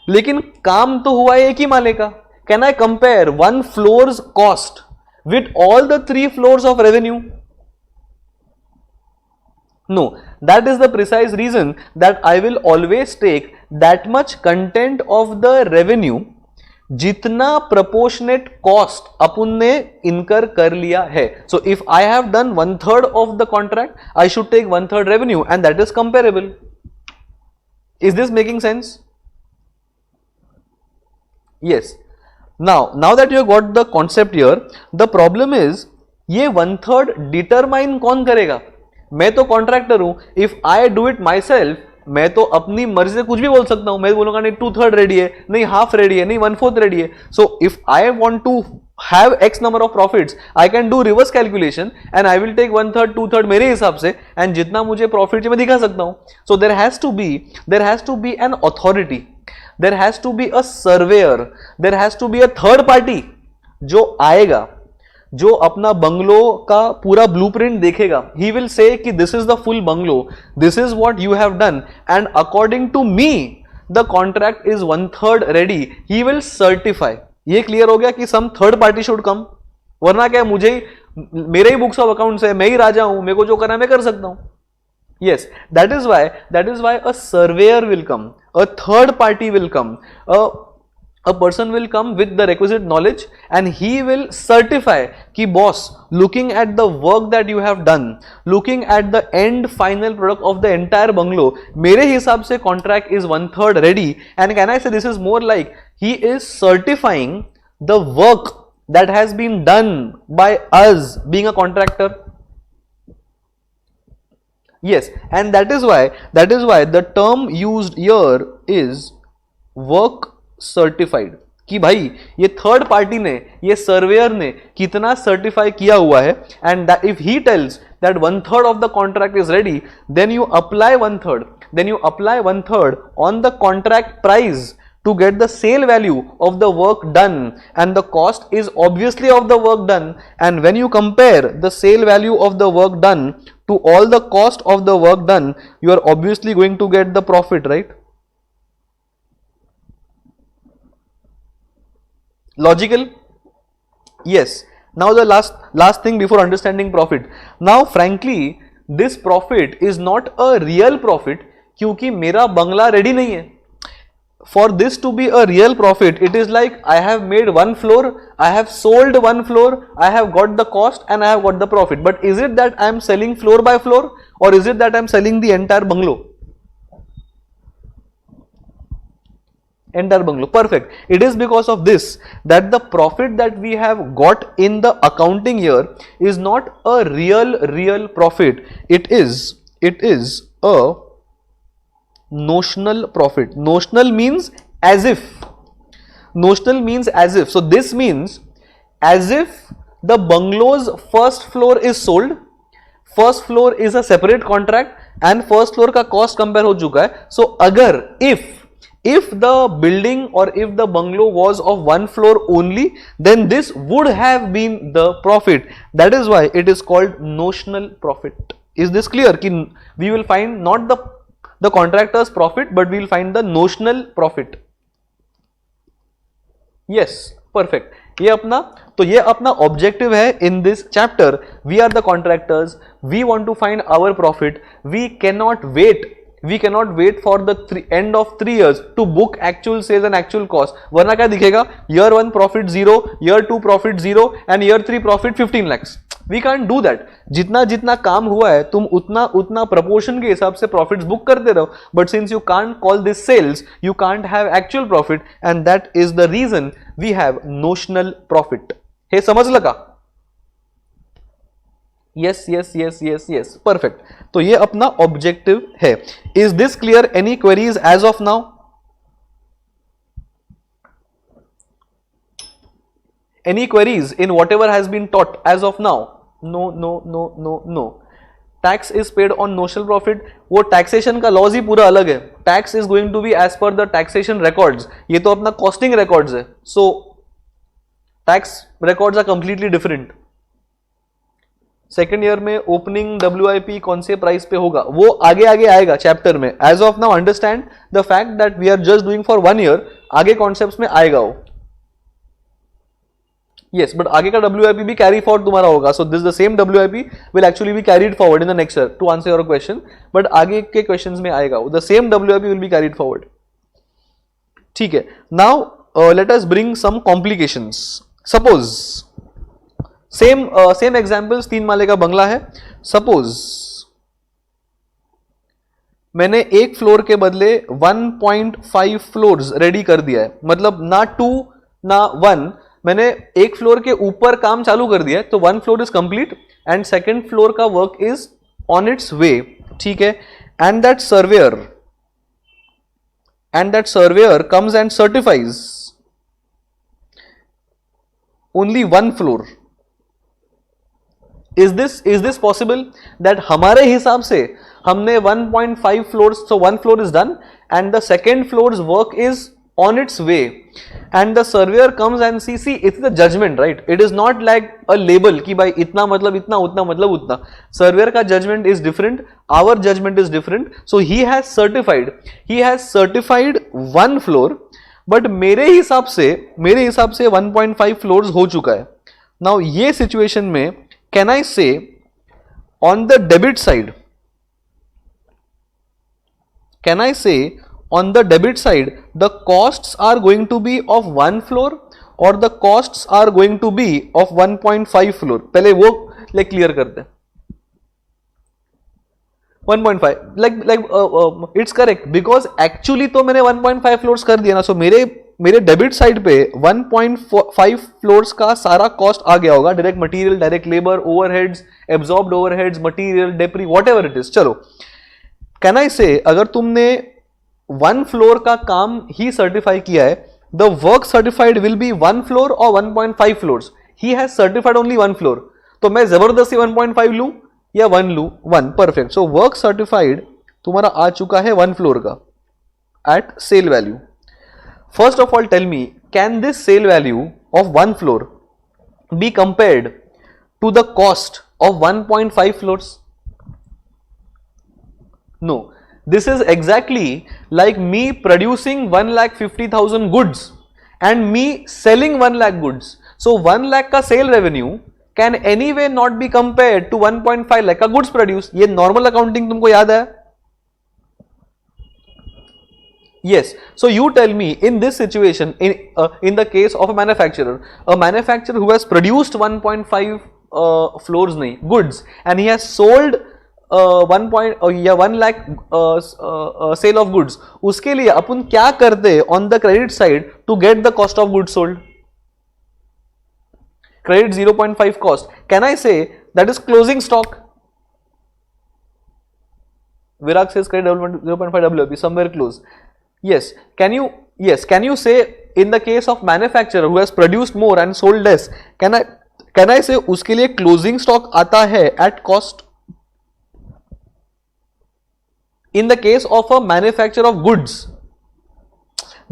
लेकिन काम तो हुआ एक ही माले का. Can I compare 1 floor's cost with all the 3 floors of revenue? No, that is the precise reason that I will always take that much content of the revenue जितना proportionate cost अपन ने incur कर लिया है. So if I have done 1/3 of the contract, I should take 1/3 revenue, and that is comparable. Is this making sense? Yes. Now that you have got the concept here, the problem is ये 1/3 determine कौन करेगा? मैं तो contractor हूं. If I do it my self, मैं तो अपनी मर्जी से कुछ भी बोल सकता हूं. मैं बोलूंगा नहीं 2/3 रेडी है, नहीं हाफ रेडी है, नहीं 1/4 रेडी है. So if I want to have X number of profits, I can do reverse calculation and I will take 1/3 2/3 मेरे हिसाब से, एंड जितना मुझे प्रॉफिट मैं दिखा सकता हूं. So there has to be an authority, there has to be a surveyor, there has to be a third party जो आएगा, जो अपना बंगलो का पूरा ब्लूप्रिंट देखेगा. ही विल से कि this is the full bungalow, this is what you have done, and according to me the contract is 1/3 ready. He will certify. ये clear हो गया कि some third party should come. वरना क्या, मुझे ही मेरे ही बुक्स ऑफ अकाउंट्स है, मैं ही राजा हूं, मेरे को जो करना मैं कर सकता हूं. Yes, that is why a surveyor will come, a third party will come, a person will come with the requisite knowledge, and he will certify कि boss, looking at the work that you have done, looking at the end final product of the entire bungalow, मेरे हिसाब से contract is 1/3 ready. And can I say this is more like he is certifying the work that has been done by us being a contractor. Yes, and that is why the term used here is work certified. कि भाई ये third party ने, ये surveyor ने कितना certify किया हुआ है, and if he tells that 1/3 of the contract is ready, then you apply 1/3 on the contract price to get the sale value of the work done, and the cost is obviously of the work done, and when you compare the sale value of the work done to all the cost of the work done, you are obviously going to get the profit, right? Logical? Yes. Now the last thing before understanding profit. Now frankly this profit is not a real profit क्योंकि मेरा बंगला ready नहीं है. For this to be a real profit, it is like I have made 1 floor, I have sold 1 floor, I have got the cost and I have got the profit. But is it that I am selling floor by floor, or is it that I am selling the entire bungalow? Entire bungalow. Perfect. It is because of this that the profit that we have got in the accounting year is not a real profit. It is a notional profit. Notional means as if. So this means as if the bungalow's first floor is sold. First floor is a separate contract and first floor का cost compare हो चुका है. So अगर if the building or if the bungalow was of 1 floor only, then this would have been the profit. That is why it is called notional profit. Is this clear? कि we will find not the contractor's profit, but we will find the notional profit. Yes, perfect. ये अपना objective है in this chapter. We are the contractors. We want to find our profit. We cannot wait for the end of 3 years to book actual sales and actual cost. वरना क्या दिखेगा? Year 1 profit 0, year 2 profit 0, and year 3 profit 15 lakhs. We can't do that. जितना काम हुआ है तुम उतना proportion के हिसाब से profits book करते रहो. But since you can't call this sales, you can't have actual profit, and that is the reason we have notional profit. हे समझ लगा? Yes. Perfect. तो ये अपना objective है. Is this clear? Any queries as of now? Any queries in whatever has been taught as of now? No. Tax is paid on notional profit. वो taxation का laws ही पूरा अलग है. Tax is going to be as per the taxation records. ये तो अपना costing records है. So tax records are completely different. Second year में ओपनिंग WIP कौन से प्राइस पे होगा वो आगे आगे आएगा चैप्टर में. As of now understand the fact that we are just doing for 1 year. आगे कॉन्सेप्ट्स में आएगा वो. Yes, but आगे का WIP भी कैरी फॉरवर्ड तुम्हारा होगा. So this the same WIP will actually be carried forward in the next year to answer your question. But आगे के questions में आएगा वो. The same WIP will be carried forward. ठीक है. Now let us bring some complications. Suppose same examples 3 माले का बंगला है. Suppose मैंने एक फ्लोर के बदले 1.5 फ्लोर्स रेडी कर दिया है. मतलब ना 2 ना 1, मैंने एक फ्लोर के ऊपर काम चालू कर दिया है. तो 1 floor is complete and second floor का वर्क इज ऑन इट्स वे. ठीक है. And that surveyor comes and certifies only 1 floor. Is this possible that हमारे हिसाब से हमने 1.5 floors, so 1 floor is done and the second floor's work is on its way and the surveyor comes and see it's the judgment, right? It is not like a label कि भाई इतना मतलब इतना, उतना मतलब उतना. surveyor का judgment is different, our judgment is different. So he has certified 1 floor, but मेरे हिसाब से 1.5 floors हो चुका है. now ये situation में can I say on the debit side, can I say on the debit side the costs are going to be of 1 floor or the costs are going to be of 1.5 floor? पहले वो like clear करते हैं. 1.5 like it's correct because actually तो मैंने 1.5 floors कर दिया ना. so मेरे डेबिट साइड पे 1.5 फ्लोर्स का सारा कॉस्ट आ गया होगा. Direct material, direct labour, overheads, absorbed overheads, material, depre, whatever it is. चलो कैन आई से अगर तुमने 1 फ्लोर का काम ही सर्टिफाई किया है, the work certified will be 1 floor और 1.5 floors. He has certified only 1 floor. तो मैं जबरदस्ती 1.5 लू या 1 लू? 1. परफेक्ट. सो वर्क सर्टिफाइड तुम्हारा आ चुका है 1 फ्लोर का at sale value. First of all, tell me, can this sale value of 1 floor be compared to the cost of 1.5 floors? No. This is exactly like me producing 1,50,000 goods and me selling 1 lakh goods. So 1 lakh का sale revenue can anyway not be compared to 1.5 lakh का goods produced. ये normal accounting तुमको याद है? Yes. So you tell me, in this situation, in the case of a manufacturer who has produced 1.5 floors nahi goods and he has sold 1 lakh sale of goods, उसके लिए अपन क्या करते on the credit side to get the cost of goods sold? Credit 0.5 cost. Can I say that is closing stock? Virag says credit 0.5 WIP, somewhere close. Yes. Can you say in the case of manufacturer who has produced more and sold less, can I say उसके लिए closing stock आता है at cost? In the case of a manufacturer of goods,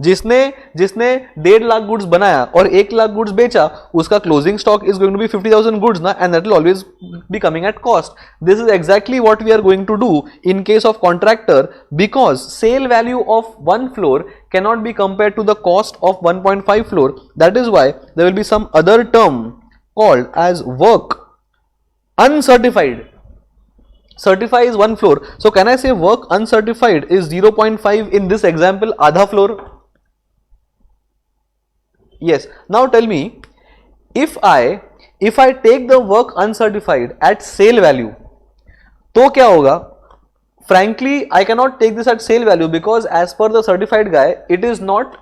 जिसने 1.5 lakh goods बनाया और 1 lakh goods बेचा, उसका closing stock is going to be 50,000 goods ना, and that will always be coming at cost. This is exactly what we are going to do in case of contractor, because sale value of 1 floor cannot be compared to the cost of 1.5 floor. That is why there will be some other term called as work uncertified. Certify is 1 floor. So can I say work uncertified is 0.5 in this example, आधा floor? Yes. Now tell me, if I take the work uncertified at sale value, तो क्या होगा? Frankly, I cannot take this at sale value because as per the certified guy, it is not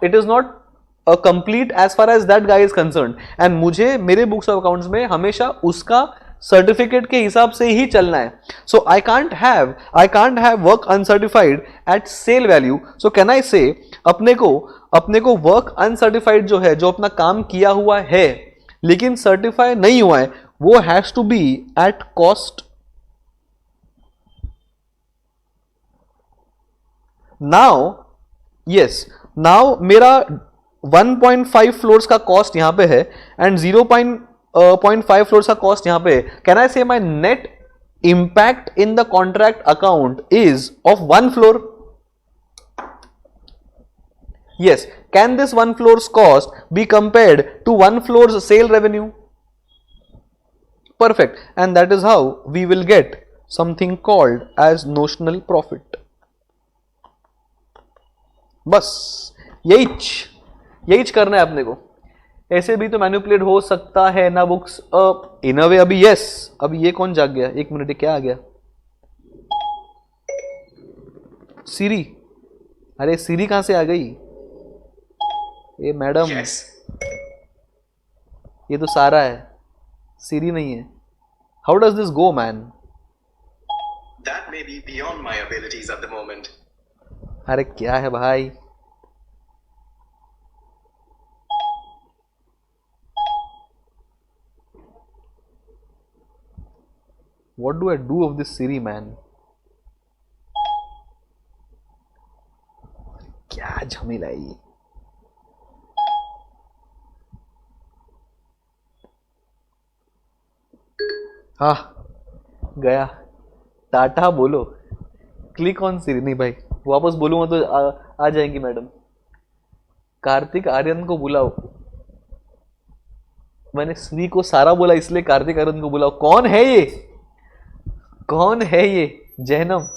a complete as far as that guy is concerned. And मुझे मेरे books of accounts में हमेशा उसका certificate के हिसाब से ही चलना है. So I can't have work uncertified at sale value. So can I say अपने को वर्क अनसर्टिफाइड जो है, जो अपना काम किया हुआ है लेकिन सर्टिफाई नहीं हुआ है, वो has to be at cost. Now मेरा 1.5 फ्लोर्स का कॉस्ट यहां पे है एंड 0.5 फ्लोर्स का कॉस्ट यहां पे, कैन आई से my net impact in the contract account is of 1 floor? Yes. Can this 1 floor's cost be compared to 1 floor's sale revenue? Perfect. And that is how we will get something called as notional profit. बस यही करना है अपने को. ऐसे भी तो manipulate हो सकता है ना बुक्स इन अ वे. अभी यस, अभी ये कौन जाग गया? 1 मिनट, क्या आ गया? सीरी. अरे सीरी कहां से आ गई? ये मैडम yes. ये तो सारा है, सीरी नहीं है. How does this go man? That may be beyond my abilities at the moment. अरे क्या है भाई? What do I do of this Siri man? क्या झमेला है ये? हाँ गया. टाटा बोलो. क्लिक ऑन सीरी. नहीं भाई, वापस बोलूंगा तो आ जाएंगी मैडम. कार्तिक आर्यन को बुलाओ. मैंने श्री को सारा बोला, इसलिए कार्तिक आर्यन को बुलाओ. कौन है ये? कौन है ये? जहनम.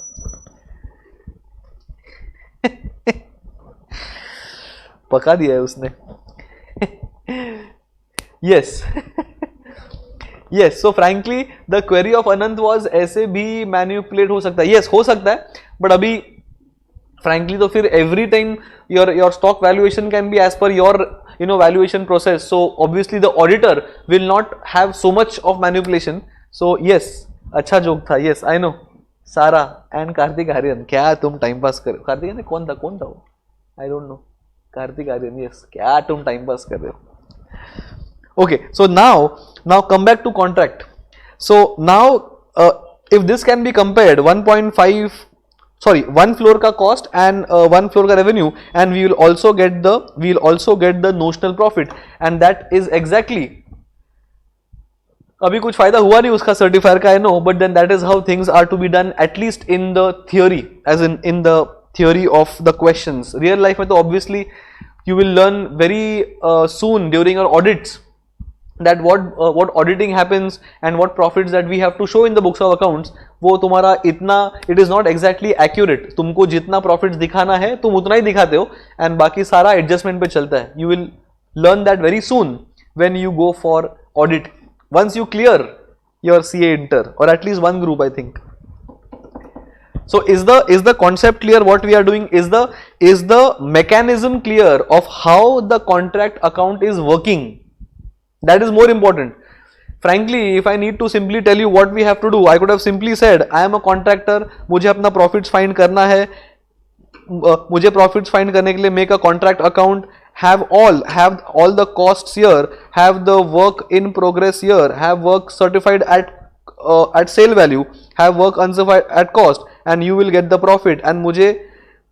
पका दिया है उसने. Yes. Yes, so frankly the query of Anant was ऐसे भी manipulate हो सकता है. Yes, हो सकता है, but अभी frankly तो फिर every time your stock valuation can be as per your valuation process. So obviously the auditor will not have so much of manipulation. So yes, अच्छा जोक था. Yes, I know. सारा and Kartik Aaryan, क्या तुम time pass कर? कार्तिक आर्यन कौन था वो? I don't know. Kartik Aaryan. Yes, क्या तुम टाइम पास कर रहे हो? Okay, so now come back to contract. So now if this can be compared 1 floor का cost and 1 floor का revenue, and we will also get the notional profit, and that is exactly. अभी कुछ फायदा हुआ नहीं उसका सर्टिफायर का, I know, but then that is how things are to be done, at least in the theory, as in the theory of the questions. Real life में तो obviously you will learn very soon during your audits that what auditing happens and what profits that we have to show in the books of accounts. वो तुम्हारा इतना, it is not exactly accurate. तुमको जितना profits दिखाना है तुम उतना ही दिखाते हो, and बाकी सारा adjustment पे चलता है. You will learn that very soon when you go for audit, once you clear your CA inter, or at least one group, I think. So is the concept clear? What we are doing is the mechanism clear of how the contract account is working? That is more important. Frankly, if I need to simply tell you what we have to do, I could have simply said, I am a contractor, मुझे अपना profits find करना है, मुझे profits find करने के लिए make a contract account, have all the costs here, have the work in progress here, have work certified at sale value, have work uncertified at cost, and you will get the profit. And मुझे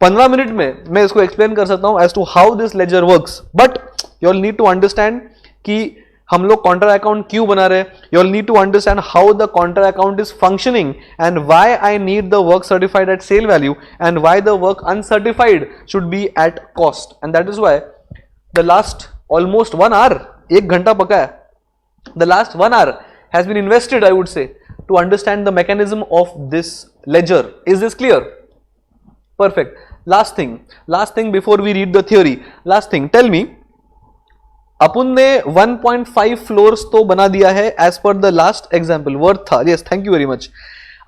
15 minute में मैं इसको explain कर सकता हूँ as to how this ledger works. But you all need to understand कि हम लोग कॉन्ट्रा अकाउंट क्यों बना रहे. You all need to understand how the contra account is functioning and why I need the work certified at sale value and why the work uncertified should be at cost. And that is why the last almost 1 hour, 1 घंटा पका है, the last 1 hour has been invested, I would say, to understand the mechanism of this ledger. Is this clear? Perfect. Last thing before we read the theory. Last thing, tell me, अपन ने 1.5 floors तो बना दिया है as per the last example. Worth था. Yes, thank you very much.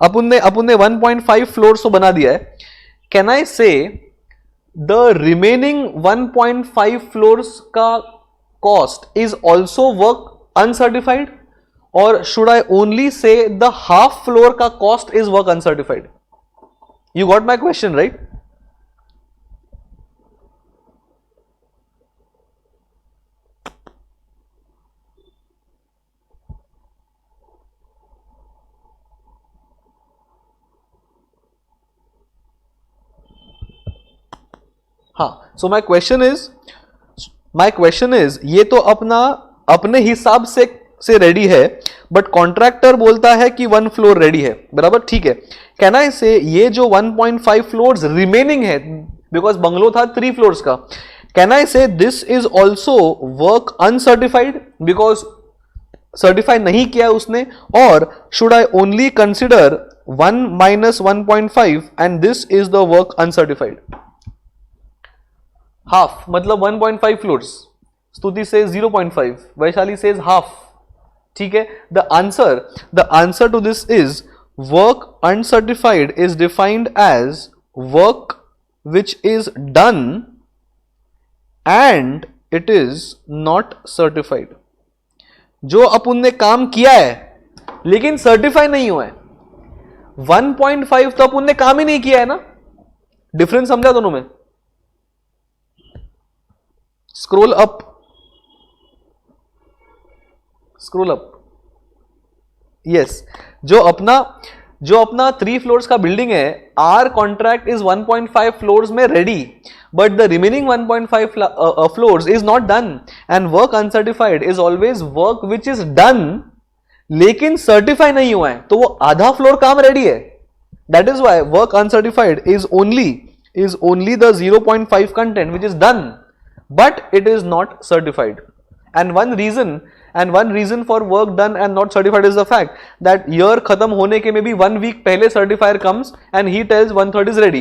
अपन ने 1.5 floors तो बना दिया है. कैन आई से द रिमेनिंग 1.5 फ्लोर्स का cost is also work uncertified, और should I only say the half floor का cost is work uncertified? You got my question right? हाँ, सो माई क्वेश्चन इज ये तो अपने हिसाब से से रेडी है बट कॉन्ट्रैक्टर बोलता है कि 1 फ्लोर रेडी है, बराबर, ठीक है. कैन आई से ये जो 1.5 फ्लोर्स रिमेनिंग है, बिकॉज बंगलो था 3 फ्लोर्स का, कैन आई से this is also work uncertified because certify नहीं किया उसने, और should I only consider 1 minus 1.5 and this is the work uncertified. Half मतलब 1.5 फ्लोर्स, स्तुति says 0.5, वैशाली says half, ठीक है. the answer to this is work uncertified is defined as work which is done and it is not certified. जो अपन ने काम किया है लेकिन सर्टिफाई नहीं हुआ है. 1.5 तो अपन ने काम ही नहीं किया है ना. डिफरेंस समझा दोनों में. Scroll up, yes. जो अपना 3 फ्लोर्स का बिल्डिंग है, आर कॉन्ट्रैक्ट इज 1.5 फ्लोर्स में ready, but the remaining 1.5 floors is not done and work uncertified is always work which is done लेकिन सर्टिफाई नहीं हुआ है, तो वो आधा फ्लोर काम रेडी है. That is why work uncertified is only the 0.5 content which is done but it is not certified. And one reason for work done and not certified is the fact that year खत्म होने के में भी 1 week पहले certifier comes and he tells 1/3 is ready.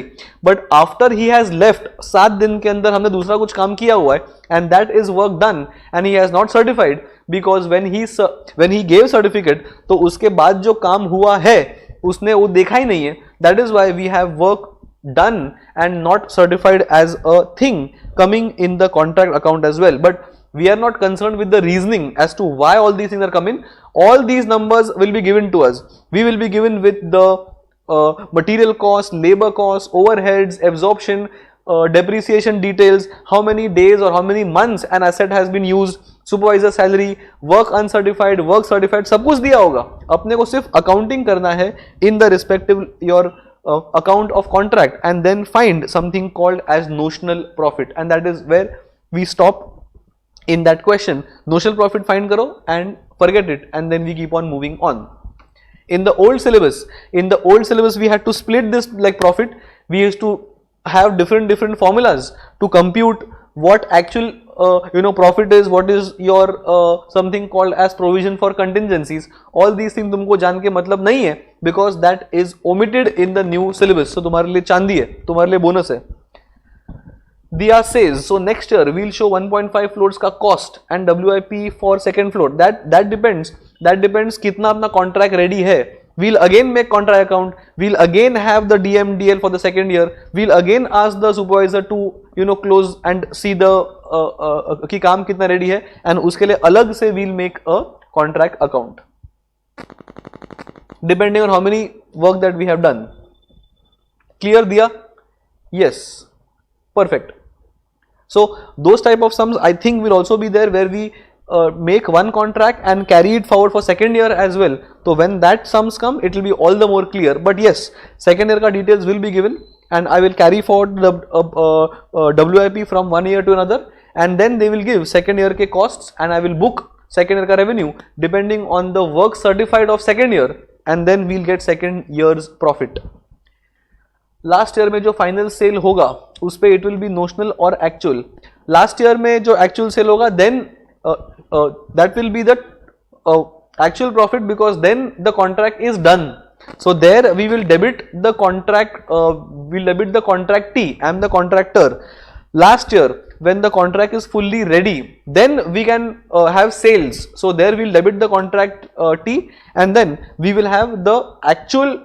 But after he has left, 7 दिन के अंदर हमने दूसरा कुछ काम किया हुआ है and that is work done and he has not certified because when he gave certificate तो उसके बाद जो काम हुआ है उसने वो देखा ही नहीं है. That is why we have work done and not certified as a thing coming in the contract account as well. But we are not concerned with the reasoning as to why all these things are coming. All these numbers will be given to us. We will be given with the material cost, labor cost, overheads, absorption, depreciation details, how many days or how many months an asset has been used, supervisor salary, work uncertified, work certified, सब कुछ दिया होगा. अपने को सिर्फ accounting करना है in the respective your account of contract and then find something called as notional profit, and that is where we stop in that question. Notional profit find karo and forget it, and then we keep on moving on. In the old syllabus we had to split this like profit. We used to have different formulas to compute what actual profit is, what is your something called as provision for contingencies. All these things तुमको जान के मतलब नहीं है because that is omitted in the new syllabus. So तुम्हारे लिए चांदी है, तुम्हारे लिए बोनस है. Diya says, so next year we'll show 1.5 floors का cost and WIP for second floor. That depends कितना अपना contract ready है. We'll again make contract account. We'll again have the DMDL for the second year. We'll again ask the supervisor to close and see the कि काम कितना ready है, and उसके लिए अलग से we'll make a contract account depending on how many work that we have done. Clear Diya? Yes. Perfect. So those type of sums I think will also be there where we make one contract and carry it forward for second year as well. So when that sums come, it will be all the more clear. But yes, second year ka details will be given and I will carry forward the WIP from one year to another, and then they will give second year ke costs and I will book second year ka revenue depending on the work certified of second year, and then we'll get second year's profit. Last year में जो final sale होगा उस पे it will be notional और actual. Last year में जो actual sale होगा then that will be the actual profit because then the contract is done. So there we will debit the contractee and the contractor. Last year when the contract is fully ready, then we can have sales. So there we'll debit the contract T and then we will have the actual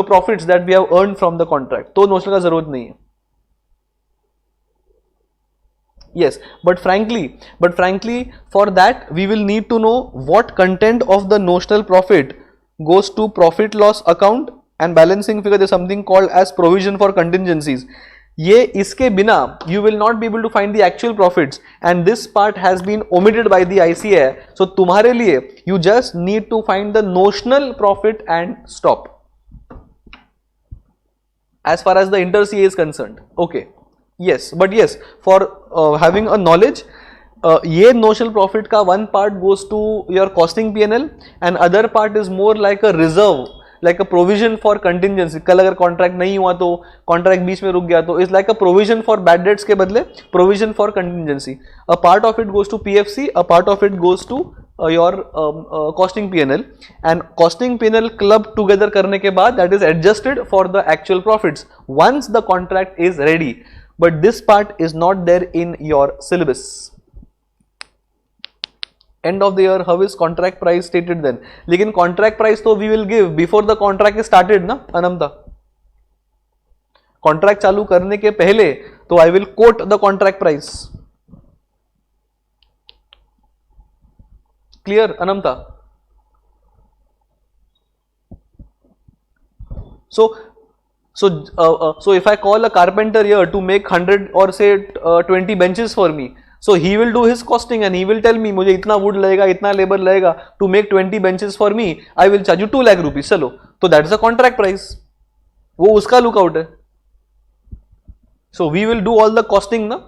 profits that we have earned from the contract. तो notional का जरूरत नहीं है. Yes, but frankly for that we will need to know what content of the notional profit goes to profit loss account and balancing figure. There is something called as provision for contingencies. ये इसके बिना you will not be able to find the actual profits, and this part has been omitted by the ICAI. So तुम्हारे लिए you just need to find the notional profit and stop as far as the inter CA is concerned. Okay, yes, but yes, for having a knowledge, ये notional profit का one part goes to your costing PNL and other part is more like a reserve, like a provision for contingency. कल अगर contract नहीं हुआ तो, contract बीच में रुक गया तो, is like a provision for bad debts के बदले provision for contingency. A part of it goes to PFC, a part of it goes to your costing PNL, and costing PNL club together करने के बाद that is adjusted for the actual profits once the contract is ready. But this part is not there in your syllabus. End of the year, how is contract price stated then? लेकिन contract price तो we will give before the contract is started ना अनंता. Contract चालू करने के पहले तो I will quote the contract price. Clear Ananta? So if I call a carpenter here to make 100 or say 20 benches for me, so he will do his costing and he will tell me मुझे इतना wood लगेगा, इतना labor लगेगा to make 20 benches for me, I will charge you 2 lakh rupees. चलो, तो that is a contract price. वो उसका lookout है. So we will do all the costing ना.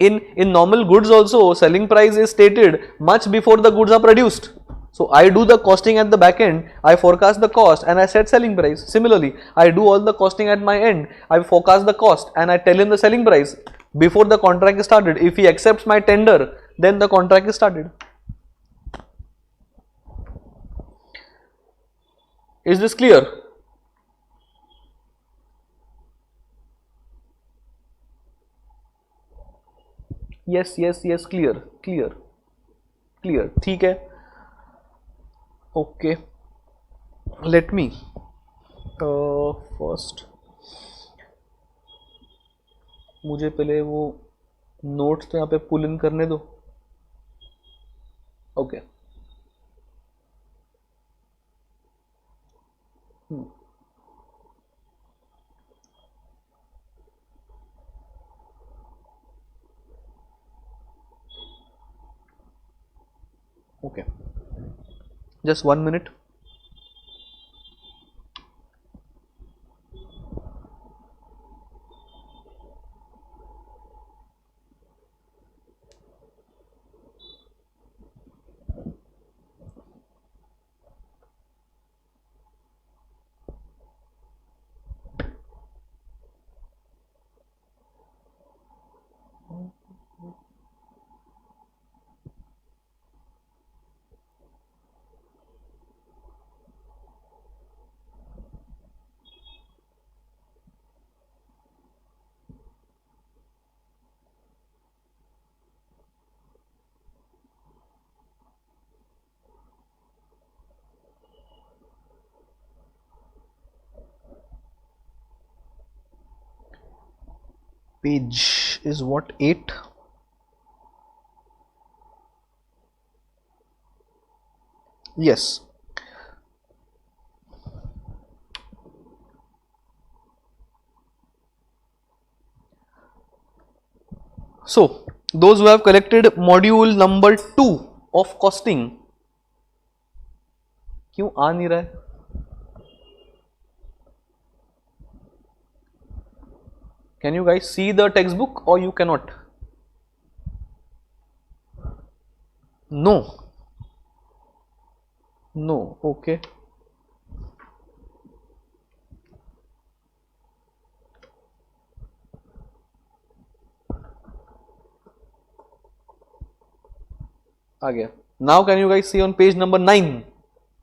In normal goods also, selling price is stated much before the goods are produced. So I do the costing at the back end, I forecast the cost and I set selling price. Similarly, I do all the costing at my end, I forecast the cost and I tell him the selling price before the contract is started. If he accepts my tender, then the contract is started. Is this clear? Yes, clear. ठीक है. Okay, let me first, मुझे पहले वो notes तो यहाँ पे पुल इन करने दो. Okay. Okay, just 1 minute. Page is what, 8? Yes. So those who have collected module number 2 of costing, क्यों आ नहीं रहा है? Can you guys see the textbook or you cannot? No. Okay. आ गया. Now can you guys see on page number 9?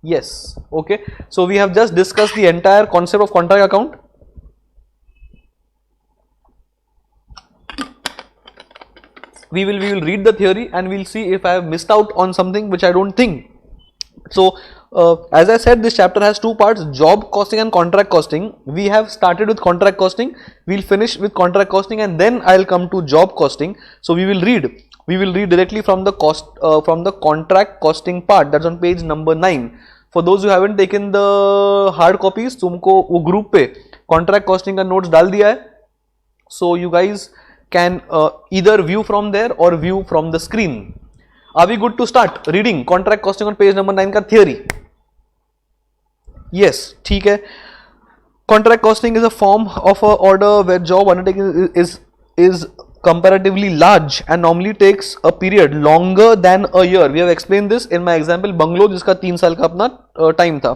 Yes. Okay. So we have just discussed the entire concept of contract account. We will read the theory and we'll see if I have missed out on something, which I don't think. So as I said, this chapter has 2 parts, job costing and contract costing. We have started with contract costing, we'll finish with contract costing and then I'll come to job costing. So we will read directly from the from the contract costing part, that's on page number 9. For those who haven't taken the hard copies, तुमको वो group पे contract costing का notes डाल दिया है. So you guys can either view from there or view from the screen. Are we good to start reading contract costing on page number 9 का theory? Yes, ठीक है. Contract costing is a form of a order where job undertaking is comparatively large and normally takes a period longer than a year. We have explained this in my example bungalow जिसका 3 साल का अपना time था.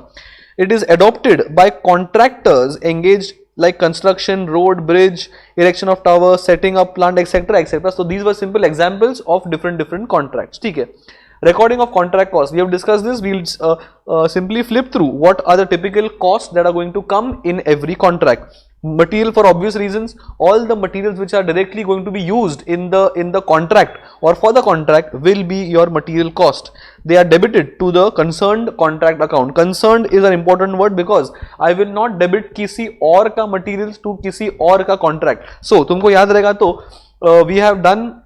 It is adopted by contractors engaged like construction, road, bridge, erection of tower, setting up plant, etc., etc. So these were simple examples of different contracts. ठीक है. Recording of contract costs. We have discussed this. We'll simply flip through what are the typical costs that are going to come in every contract. Material, for obvious reasons, all the materials which are directly going to be used in the contract or for the contract will be your material cost. They are debited to the concerned contract account. Concerned is an important word because I will not debit किसी और का materials to किसी और का contract. So तुमको याद रहेगा तो we have done,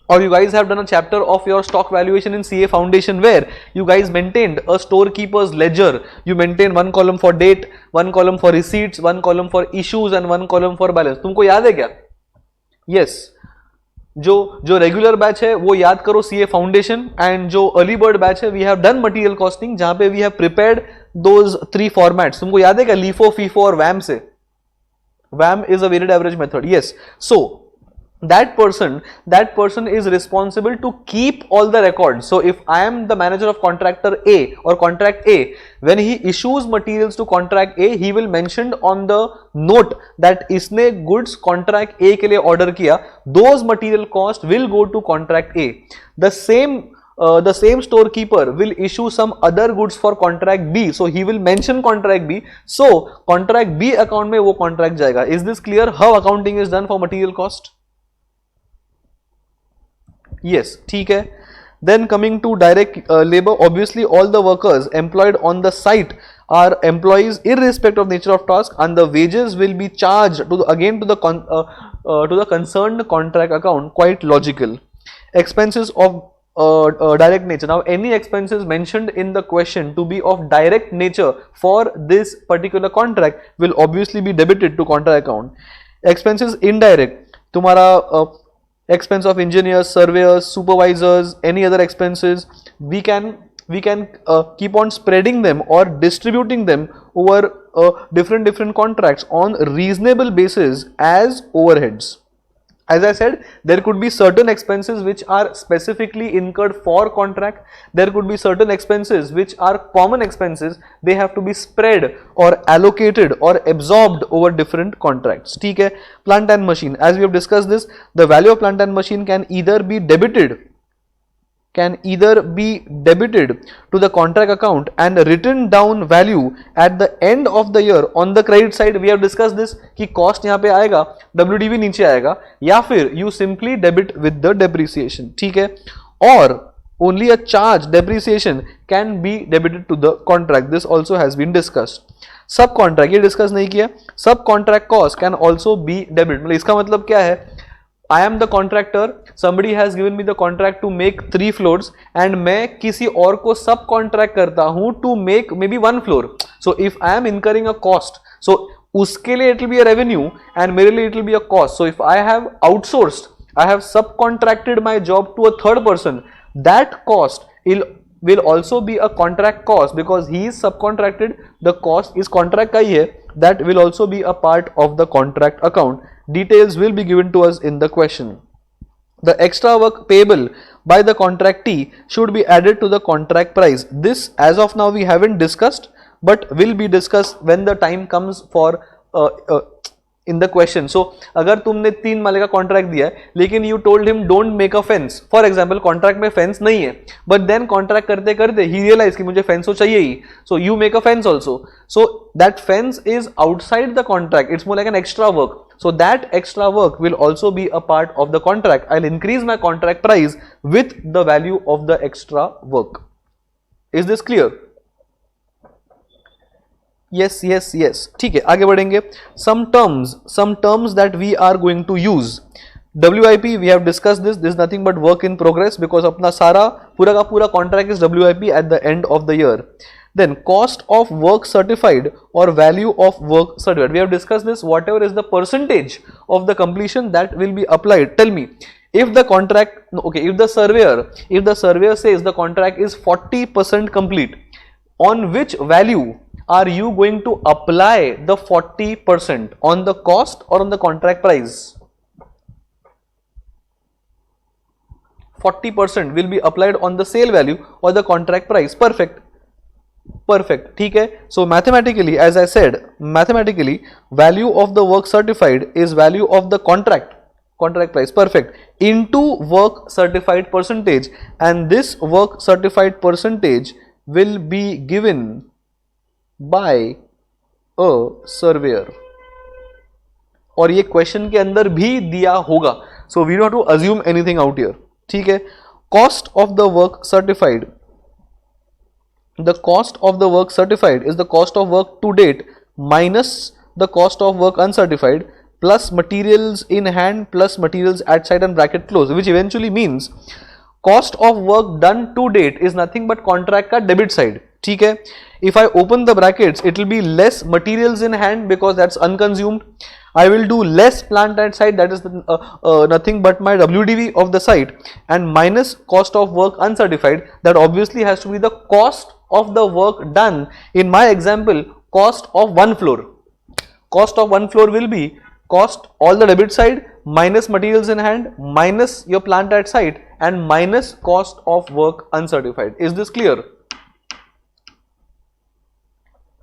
or you guys have done a chapter of your stock valuation in CA Foundation where you guys maintained a storekeeper's ledger. You maintain one column for date, one column for receipts, one column for issues and one column for balance. तुमको याद है क्या? Yes. जो regular batch है वो याद करो CA Foundation, and जो अर्ली बर्ड बैच है we have done material costing जहां पे we have prepared those 3 formats. तुमको याद है क्या? LIFO, FIFO और WAM से. WAM is a weighted average method. Yes. So that person is responsible to keep all the records. So if I am the manager of contractor A or contract A, when he issues materials to contract A, he will mention on the note that इसने goods contract A के लिए order किया, those material cost will go to contract A. The same storekeeper will issue some other goods for contract B, so he will mention contract B, so contract B account में वो contract जाएगा. Is this clear how accounting is done for material cost? Yes, ठीक है. Then coming to direct labor, obviously all the workers employed on the site are employees irrespective of nature of task, and the wages will be charged to the concerned contract account. Quite logical. Expenses of direct nature. Now any expenses mentioned in the question to be of direct nature for this particular contract will obviously be debited to contract account. Expenses indirect, तुम्हारा expense of engineers, surveyors, supervisors, any other expenses, we can keep on spreading them or distributing them over different contracts on reasonable basis as overheads. As I said, there could be certain expenses which are specifically incurred for contract. There could be certain expenses which are common expenses. They have to be spread or allocated or absorbed over different contracts. ठीक है. Plant and machine. As we have discussed this, the value of plant and machine can either be debited to the contract account and written down value at the end of the year on the credit side. We have discussed this कि cost यहाँ पे आएगा, WDV नीचे आएगा, या फिर you simply debit with the depreciation. ठीक है. और only a charge depreciation can be debited to the contract. This also has been discussed. सब कॉन्ट्रैक्ट ये डिस्कस नहीं किया. सब contract cost can also be debit. मतलब इसका मतलब क्या है? I am the contractor, somebody has given me the contract to make 3 floors and मैं किसी और को सब कॉन्ट्रैक्ट करता हूं to make maybe 1 floor. So if I am incurring a cost, so उसके लिए it will be a revenue and मेरे लिए it will be a cost. So if I have outsourced, I have subcontracted my job to a third person, that cost will also be a contract cost because he is subcontracted. The cost is contract का ही है. That will also be a part of the contract account. Details will be given to us in the question. The extra work payable by the contractee should be added to the contract price. This as of now we haven't discussed, but will be discussed when the time comes for in the question. So अगर तुमने 3 माले का contract दिया है लेकिन you told him don't make a fence, for example contract में fence नहीं है, but then contract करते करते he realized कि मुझे फेंस तो चाहिए ही, so you make a fence also. So that fence is outside the contract, it's more like an extra work. So that extra work will also be a part of the contract. I'll increase my contract price with the value of the extra work. Is this clear? Yes. ठीक है, आगे बढ़ेंगे. Some terms that we are going to use. WIP, we have discussed this. This is nothing but work in progress because अपना सारा पूरा का पूरा contract is WIP at the end of the year. Then cost of work certified or value of work certified. We have discussed this. Whatever is the percentage of the completion that will be applied. Tell me, if the contract, okay, if the surveyor says the contract is 40% complete, on which value are you going to apply the 40%? On the cost or on the contract price? 40% will be applied on the sale value or the contract price. Perfect. Perfect. ठीक है. So mathematically, as I said, mathematically value of the work certified is value of the contract price. Perfect. Into work certified percentage, and this work certified percentage will be given by a surveyor. और ये question के अंदर भी दिया होगा. So we don't have to assume anything out here. ठीक है. Cost of the work certified. The cost of the work certified is the cost of work to date minus the cost of work uncertified plus materials in hand plus materials at site and bracket close, which eventually means cost of work done to date is nothing but contract का debit side. ठीक है. If I open the brackets, it will be less materials in hand because that's unconsumed. I will do less plant at site, that is nothing but my WDV of the site, and minus cost of work uncertified, that obviously has to be the cost of the work done. In my example, cost of one floor. Cost of one floor will be cost all the debit side minus materials in hand minus your plant at site and minus cost of work uncertified. Is this clear?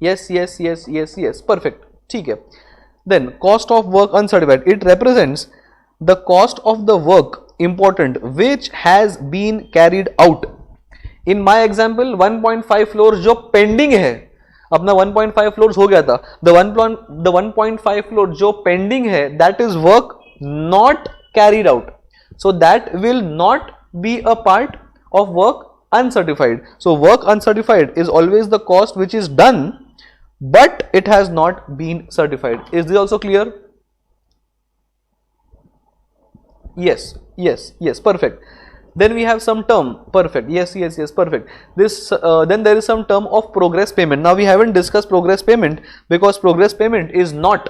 Yes, yes, yes, yes, yes. Perfect. ठीक है. Then cost of work uncertified, it represents the cost of the work important which has been carried out. In my example 1.5 floors जो pending है, अपना 1.5 floors हो गया था, the 1.5 floors जो pending है, that is work not carried out, so that will not be a part of work uncertified. So work uncertified is always the cost which is done but it has not been certified. Is this also clear? Yes, yes, yes. Perfect. Then we have some term. Perfect. Yes, yes, yes. Perfect. This then there is some term of progress payment. Now we haven't discussed progress payment because progress payment is not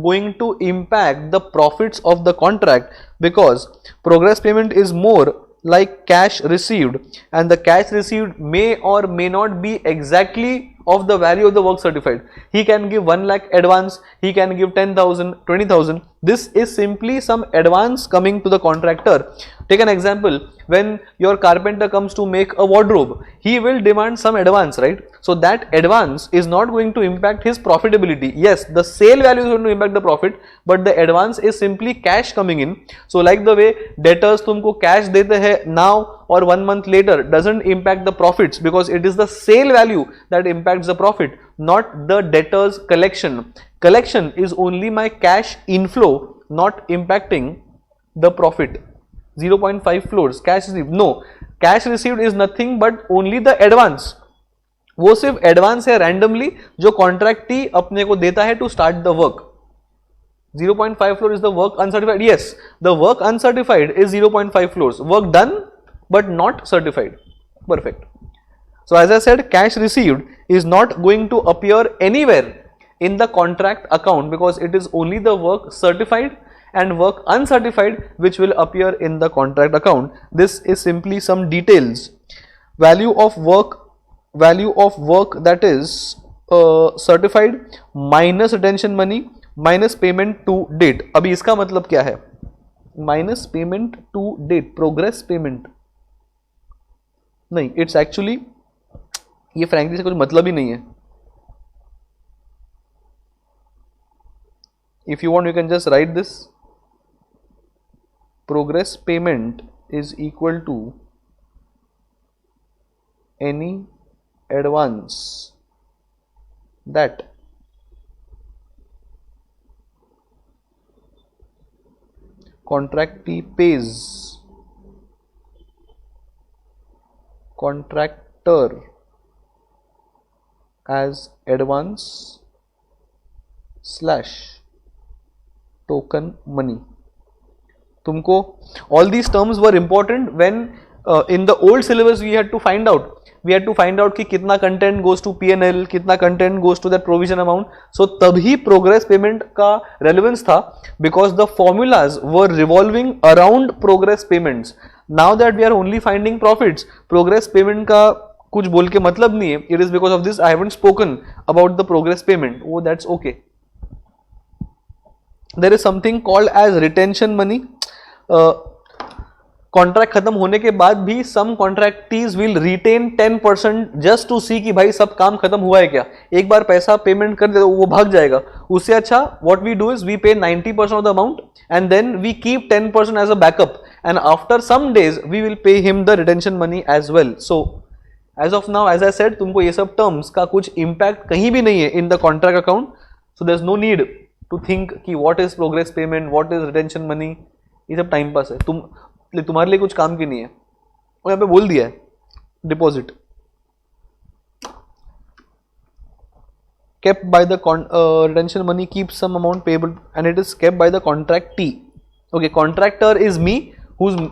going to impact the profits of the contract, because progress payment is more like cash received, and the cash received may or may not be exactly of the value of the work certified. He can give 1 lakh advance, he can give 10,000, 20,000. This is simply some advance coming to the contractor. Take an example, when your carpenter comes to make a wardrobe, he will demand some advance, right? So that advance is not going to impact his profitability. Yes, the sale value is going to impact the profit, but the advance is simply cash coming in. So like the way debtors तुमको cash देते हैं now or 1 month later doesn't impact the profits, because it is the sale value that impacts the profit, not the debtors collection. Collection is only my cash inflow, not impacting the profit. 0.5 floors cash received. No, cash received is nothing but only the advance. वो सिर्फ advance है randomly जो कॉन्ट्रैक्टी अपने को देता है to start the work. 0.5 floor is the work uncertified. Yes, the work uncertified is 0.5 floors. Work done but not certified. Perfect. So as I said, cash received is not going to appear anywhere in the contract account because it is only the work certified and work uncertified which will appear in the contract account. This is simply some details. Value of work that is certified minus retention money minus payment to date. अभी इसका मतलब क्या है? Minus payment to date, progress payment नहीं, it's actually ये frankly से कुछ मतलब ही नहीं है. If you want, you can just write this. Progress payment is equal to any advance that contractee pays contractor as advance / token money. तुमको all these terms were important when in the old syllabus we had to find out कि कितना content goes to P&L, कितना content goes to that provision amount. So तभी progress payment का relevance था because the formulas were revolving around progress payments. Now that we are only finding profits, progress payment का कुछ बोल के मतलब नहीं है. It is because of this I haven't spoken about the progress payment. Oh, that's okay. There is something called as retention money. Contract खत्म होने के बाद भी सम कॉन्ट्रैक्टीज विल रिटेन 10% जस्ट टू सी कि भाई सब काम खत्म हुआ है क्या. एक बार पैसा पेमेंट कर दे तो वो भाग जाएगा. उससे अच्छा what we do is we pay 90% of the amount and then we keep 10% as a backup and after some days we will pay him the retention money as well. So as of now as I said तुमको ये सब terms का कुछ impact कहीं भी नहीं है in the contract account. So there is no need to think कि what is progress payment, what is retention money. ये सब टाइम पास है, तुम्हारे लिए कुछ काम की नहीं है. और यहाँ पे बोल दिया है deposit kept by the retention money keeps some amount payable and it is kept by the contractee. Okay, contractor is me who's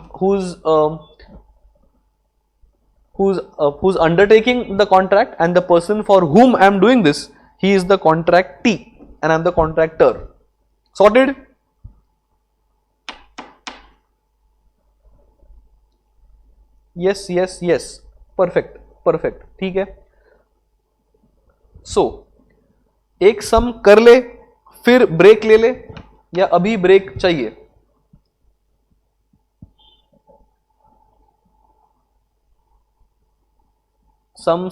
undertaking the contract, and the person for whom I am doing this, he is the contractee and I am the contractor. Sorted? Yes, yes, yes. Perfect, perfect. ठीक है. So एक सम कर ले फिर break ले ले या अभी ब्रेक चाहिए? Sum,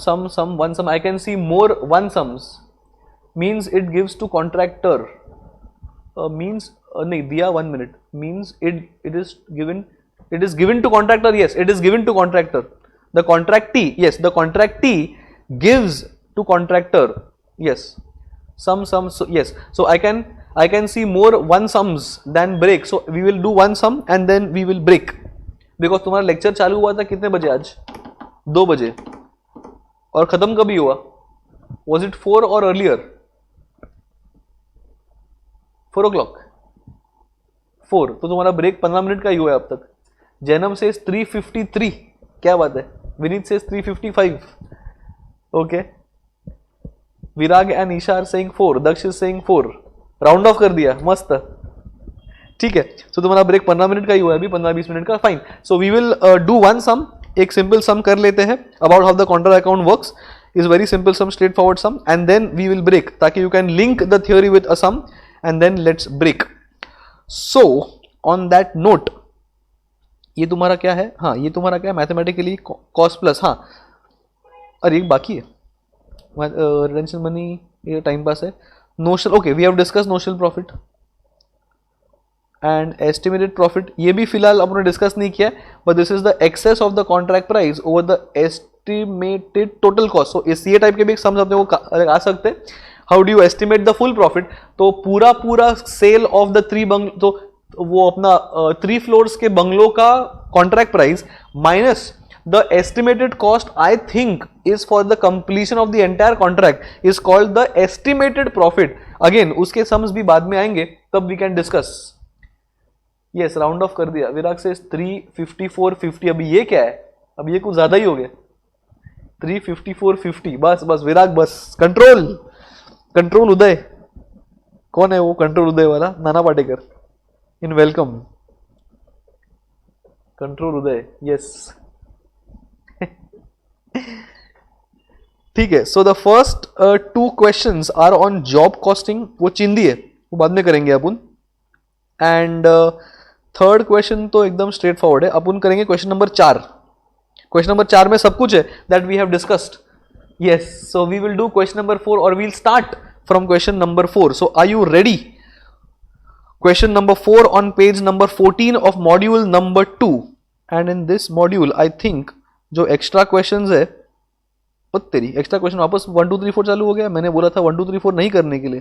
one sum. I can see more one sums. Means it gives to contractor. Means नहीं दिया 1 minute. Means it is given to contractor. Yes, it is given to contractor. The contractee. Yes, the contractee gives to contractor. Yes. Some so yes. So I can see more one sums than break. So we will do one sum and then we will break. Because तुम्हारा lecture चालू हुआ था कितने बजे आज? 2 बजे. और खत्म कभी हुआ? Was it 4 or earlier? 4 o'clock. 4. तो तुम्हारा ब्रेक 15 मिनट का ही हुआ है अब तक. जैनम से 3:53. क्या बात है? विनीत से 3:55. Okay. Virag and Isha are saying 4. Daksh is saying 4. Round off कर दिया. मस्त. ठीक है. सो तुम्हारा ब्रेक 15 मिनट का ही हुआ है अभी, 15-20 मिनट का. Fine. So we will do one sum. एक सिंपल सम कर लेते हैं about how the contract account works. Is very simple sum, straight forward sum, and then we will break ताकि you can link the theory with a sum and then let's break. So on that note, ये तुम्हारा क्या है? हाँ, ये तुम्हारा क्या है? Mathematically cost plus. हाँ, अरे एक बाकी है. रिटेंशन मनी ये टाइम पास है. Notional, okay, we have discuss notional profit and estimated profit. ये भी फिलहाल अपने डिस्कस नहीं किया, but this is the excess of the contract price over the estimated total cost. So इस ये टाइप के भी समझ अपने को आ सकते हैं. How do you estimate the full profit? तो पूरा सेल ऑफ द 3 बंगलो, तो वो अपना 3 फ्लोर्स के बंगलो का contract price minus the estimated cost I think is for the completion of the entire contract is called the estimated profit. Again उसके sums भी बाद में आएंगे, तब we can discuss. Yes, round off कर दिया. विराग से 3:54:50. अभी ये क्या है? अब ये कुछ ज्यादा ही हो गया. 3:54:50. बस विराग, बस कंट्रोल उदय. कौन है वो कंट्रोल उदय वाला? Nana Patekar. In Welcome control Uday. Yes, ठीक है. So the first 2 questions are on job costing. वो चिंदी है, वो बाद में करेंगे अपन. एंड थर्ड क्वेश्चन तो एकदम स्ट्रेट फॉरवर्ड है. अपन करेंगे क्वेश्चन नंबर 4. क्वेश्चन नंबर 4 में सब कुछ है that we have discussed. Yes, so we will do question number 4 और we will start from question number 4. So are you ready? Question number 4 on page number 14 of module number 2. And in this module I think जो extra questions है, three extra question वापस 1 2 3 4 चालू हो गया. मैंने बोला था 1 2 3 4 नहीं करने के लिए.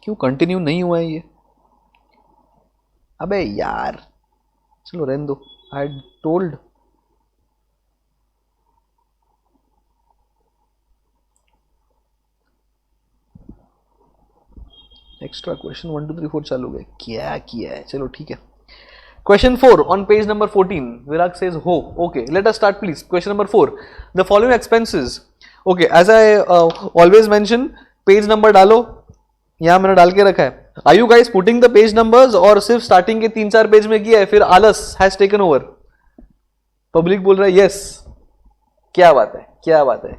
क्यों कंटिन्यू नहीं हुआ है ये? अबे यार, चलो रहने दो. I told. एक्स्ट्रा क्वेश्चन 1 2 3 4 चालू गए. क्या किया है? चलो ठीक है. Question 4 on page number 14. Virag says ho. Okay, let us start please. Question number 4. The following expenses. Okay, as I always mention, page number डालो. यहाँ मैंने डाल के रखा है. Are you guys putting the page numbers और सिर्फ starting के 3-4 पेज में किया है, फिर आलस has taken over? Public बोल रहा है yes. क्या बात है.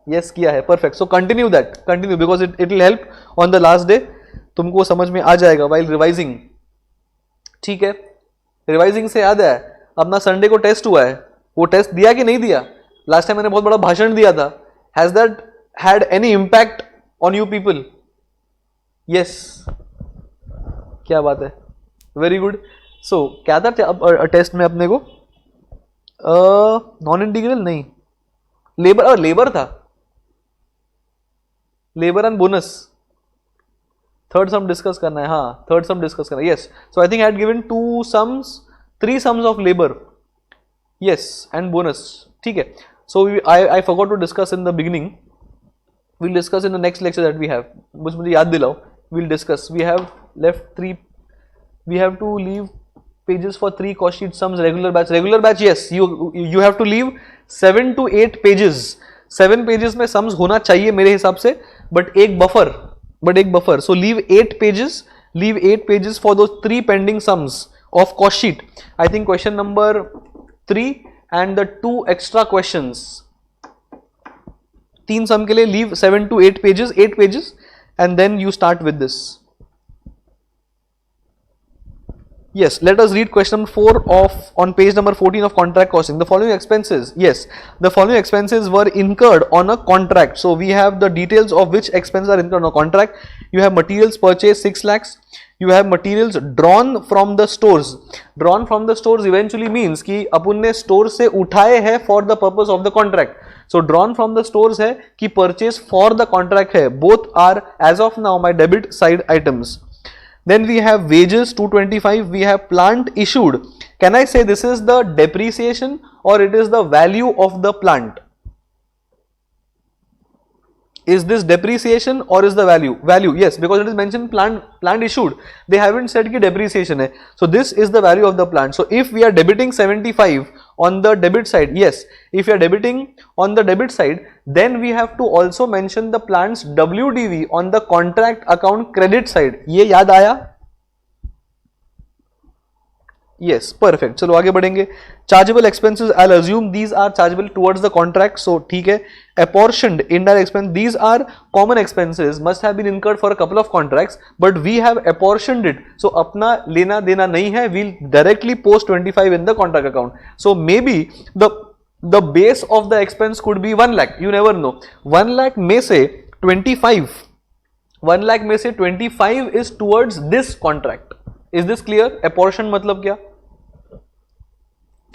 Yes किया है. Perfect. So continue that. Continue because it will help on the last day. तुमको समझ में आ जाएगा वाइल रिवाइजिंग, ठीक है। रिवाइजिंग से याद है, अपना संडे को टेस्ट हुआ है, वो टेस्ट दिया कि नहीं दिया? लास्ट टाइम मैंने बहुत बड़ा भाषण दिया था, has that had any impact on you people? Yes, क्या बात है, वेरी गुड। सो क्या था टेस्ट में अपने को? नॉन इंटीग्रल नहीं, लेबर था, labour and bonus. Third sum discuss करना है, हाँ थर्ड सम डिस्कस करना है, yes. So I think I had given 2 sums, 3 sums of labour, yes, and bonus, ठीक है। So I forgot to discuss in the beginning, we'll discuss in the next lecture that we have. मुझे याद दिलाओ, we'll discuss. We have left 3, we have to leave pages for 3 cost sheet sums, regular batch, yes, you have to leave 7 to 8 pages. 7 pages में sums होना चाहिए मेरे हिसाब से, but एक buffer, so leave 8 pages for those 3 pending sums of cost sheet. I think question number 3 and the 2 extra questions, 3 सम के लिए leave 7 to 8 pages and then you start with this. Yes, let us read question number 4 on page number 14 of contract costing. The following expenses, yes, the following expenses were incurred on a contract. So we have the details of which expenses are incurred on a contract. You have materials purchased 6 lakhs. You have materials drawn from the stores. Drawn from the stores eventually means कि अपन ने store से उठाए हैं for the purpose of the contract. So drawn from the stores है कि purchase for the contract है. Both are as of now my debit side items. Then we have wages 225. We have plant issued. Can I say this is the depreciation or it is the value of the plant? Is this depreciation or is the value? Value, yes, because it is mentioned plant issued. They haven't said कि depreciation है. So this is the value of the plant. So if we are debiting 75 on the debit side, yes, if you are debiting on the debit side, then we have to also mention the plant's WDV on the contract account credit side. ये याद आया? Yes, perfect. चलो आगे बढ़ेंगे. Chargeable expenses, I'll assume these are chargeable towards the contract. So ठीक है. Apportioned indirect expense, these are common expenses, must have been incurred for a couple of contracts, but we have apportioned it. So अपना लेना देना नहीं है. We'll directly post 25 in the contract account. So maybe the base of the expense could be 1 lakh. You never know. 1 lakh में से 25. 1 lakh में से 25 is towards this contract. Is this clear? Apportion मतलब क्या?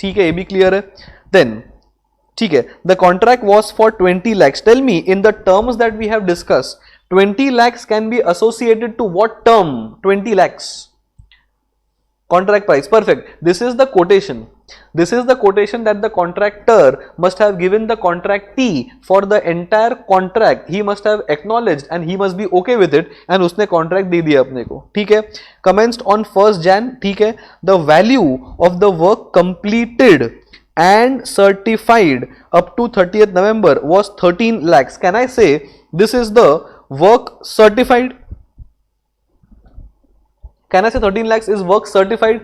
ठीक है, ये भी क्लियर है. देन ठीक है, the contract was for 20 lakhs. Tell me in the terms that we have discuss, 20 lakhs can be associated to what term? 20 lakhs contract price. Perfect. This is the quotation. This is the quotation that the contractor must have given the contractee for the entire contract. He must have acknowledged and he must be okay with it and उसने contract दे दिया अपने को. ठीक है. Commenced on 1st Jan. ठीक है. The value of the work completed and certified up to 30th November was 13 lakhs. Can I say this is the work certified? Can I say 13 lakhs is work certified?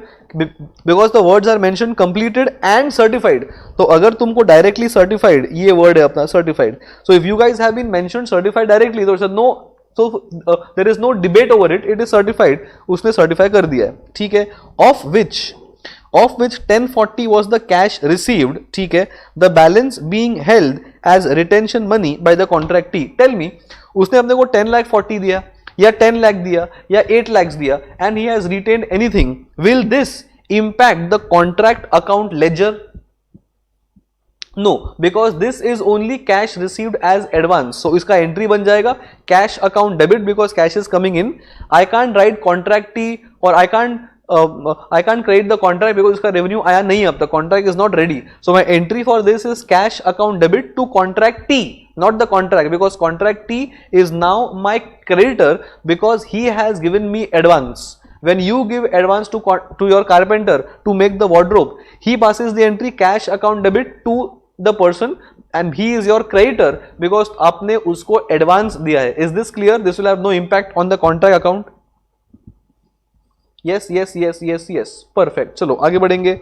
Because the words are mentioned completed and certified. तो अगर तुमको directly certified, ये word है अपना certified. So if you guys have been mentioned certified directly, so no, so there is no debate over it. It is certified. उसने certify कर दिया है. ठीक है. Of which 1040 was the cash received. ठीक है. The balance being held as retention money by the contractee. Tell me, उसने अपने को 10 lakh 40 दिया या 10 lakh दिया या 8 lakhs दिया and he has retained anything, will this impact the contract account ledger? No, because this is only cash received as advance. So इसका entry बन जाएगा cash account debit because cash is coming in. I can't write contractee or I can't create the contract because इसका revenue आया नहीं अब तक, contract is not ready. So my entry for this is cash account debit to contractee, not the contract, because contractee is now my creditor because he has given me advance. When you give advance to your carpenter to make the wardrobe, he passes the entry cash account debit to the person and he is your creditor because आपने उसको advance दिया है. Is this clear? This will have no impact on the contract account. Yes, yes, yes, yes, yes. Perfect. चलो आगे बढ़ेंगे.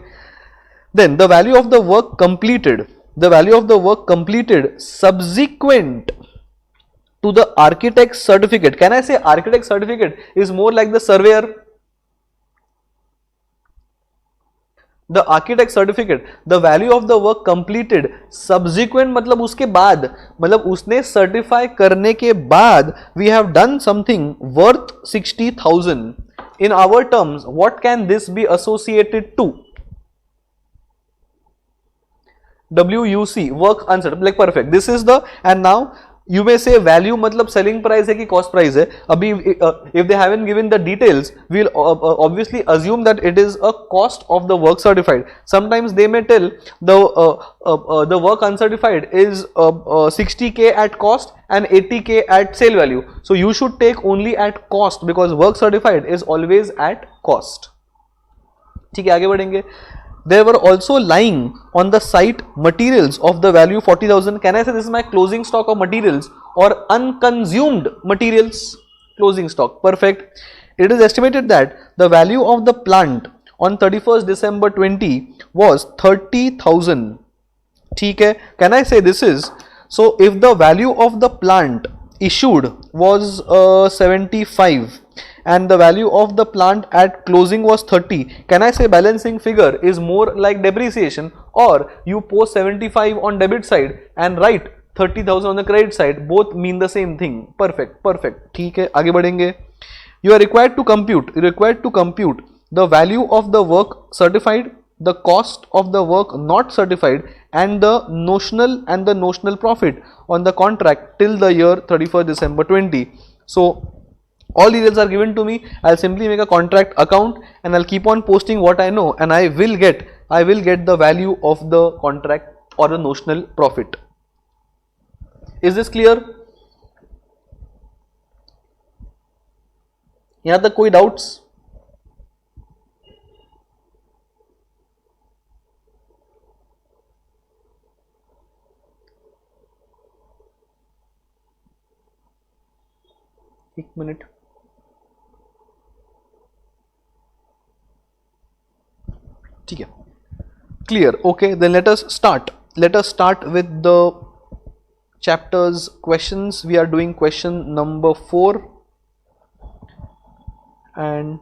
Then the value of the work completed. The value of the work completed subsequent to the architect's certificate. Can I say architect certificate is more like the surveyor? The architect certificate, the value of the work completed subsequent मतलब उसके बाद, मतलब उसने certify करने के बाद we have done something worth 60,000. In our terms, what can this be associated to? WUC, work uncertified, like perfect. This is the, and now you may say value मतलब selling price है कि cost price है. अभी if they haven't given the details, we'll obviously assume that it is a cost of the work certified. Sometimes they may tell the work uncertified is 60K at cost and 80K at sale value. So you should take only at cost because work certified is always at cost. ठीक है, आगे बढ़ेंगे. There were also lying on the site materials of the value 40,000. Can I say this is my closing stock of materials or unconsumed materials? Closing stock. Perfect. It is estimated that the value of the plant on 31st December 20 was 30,000. ठीक है. Can I say this is, so if the value of the plant issued was 75 and the value of the plant at closing was 30, can I say balancing figure is more like depreciation, or you post 75 on debit side and write 30,000 on the credit side? Both mean the same thing. Perfect, perfect. ठीक है, आगे बढ़ेंगे. You are required to compute the value of the work certified, the cost of the work not certified, and the notional profit on the contract till the year 31st December 20. So all details are given to me. I'll simply make a contract account and I'll keep on posting what I know, and I will get the value of the contract or the notional profit. Is this clear? यहाँ तक कोई doubts? एक minute. ठीक है, clear. Okay, then let us start with the chapter's questions. We are doing question number 4 and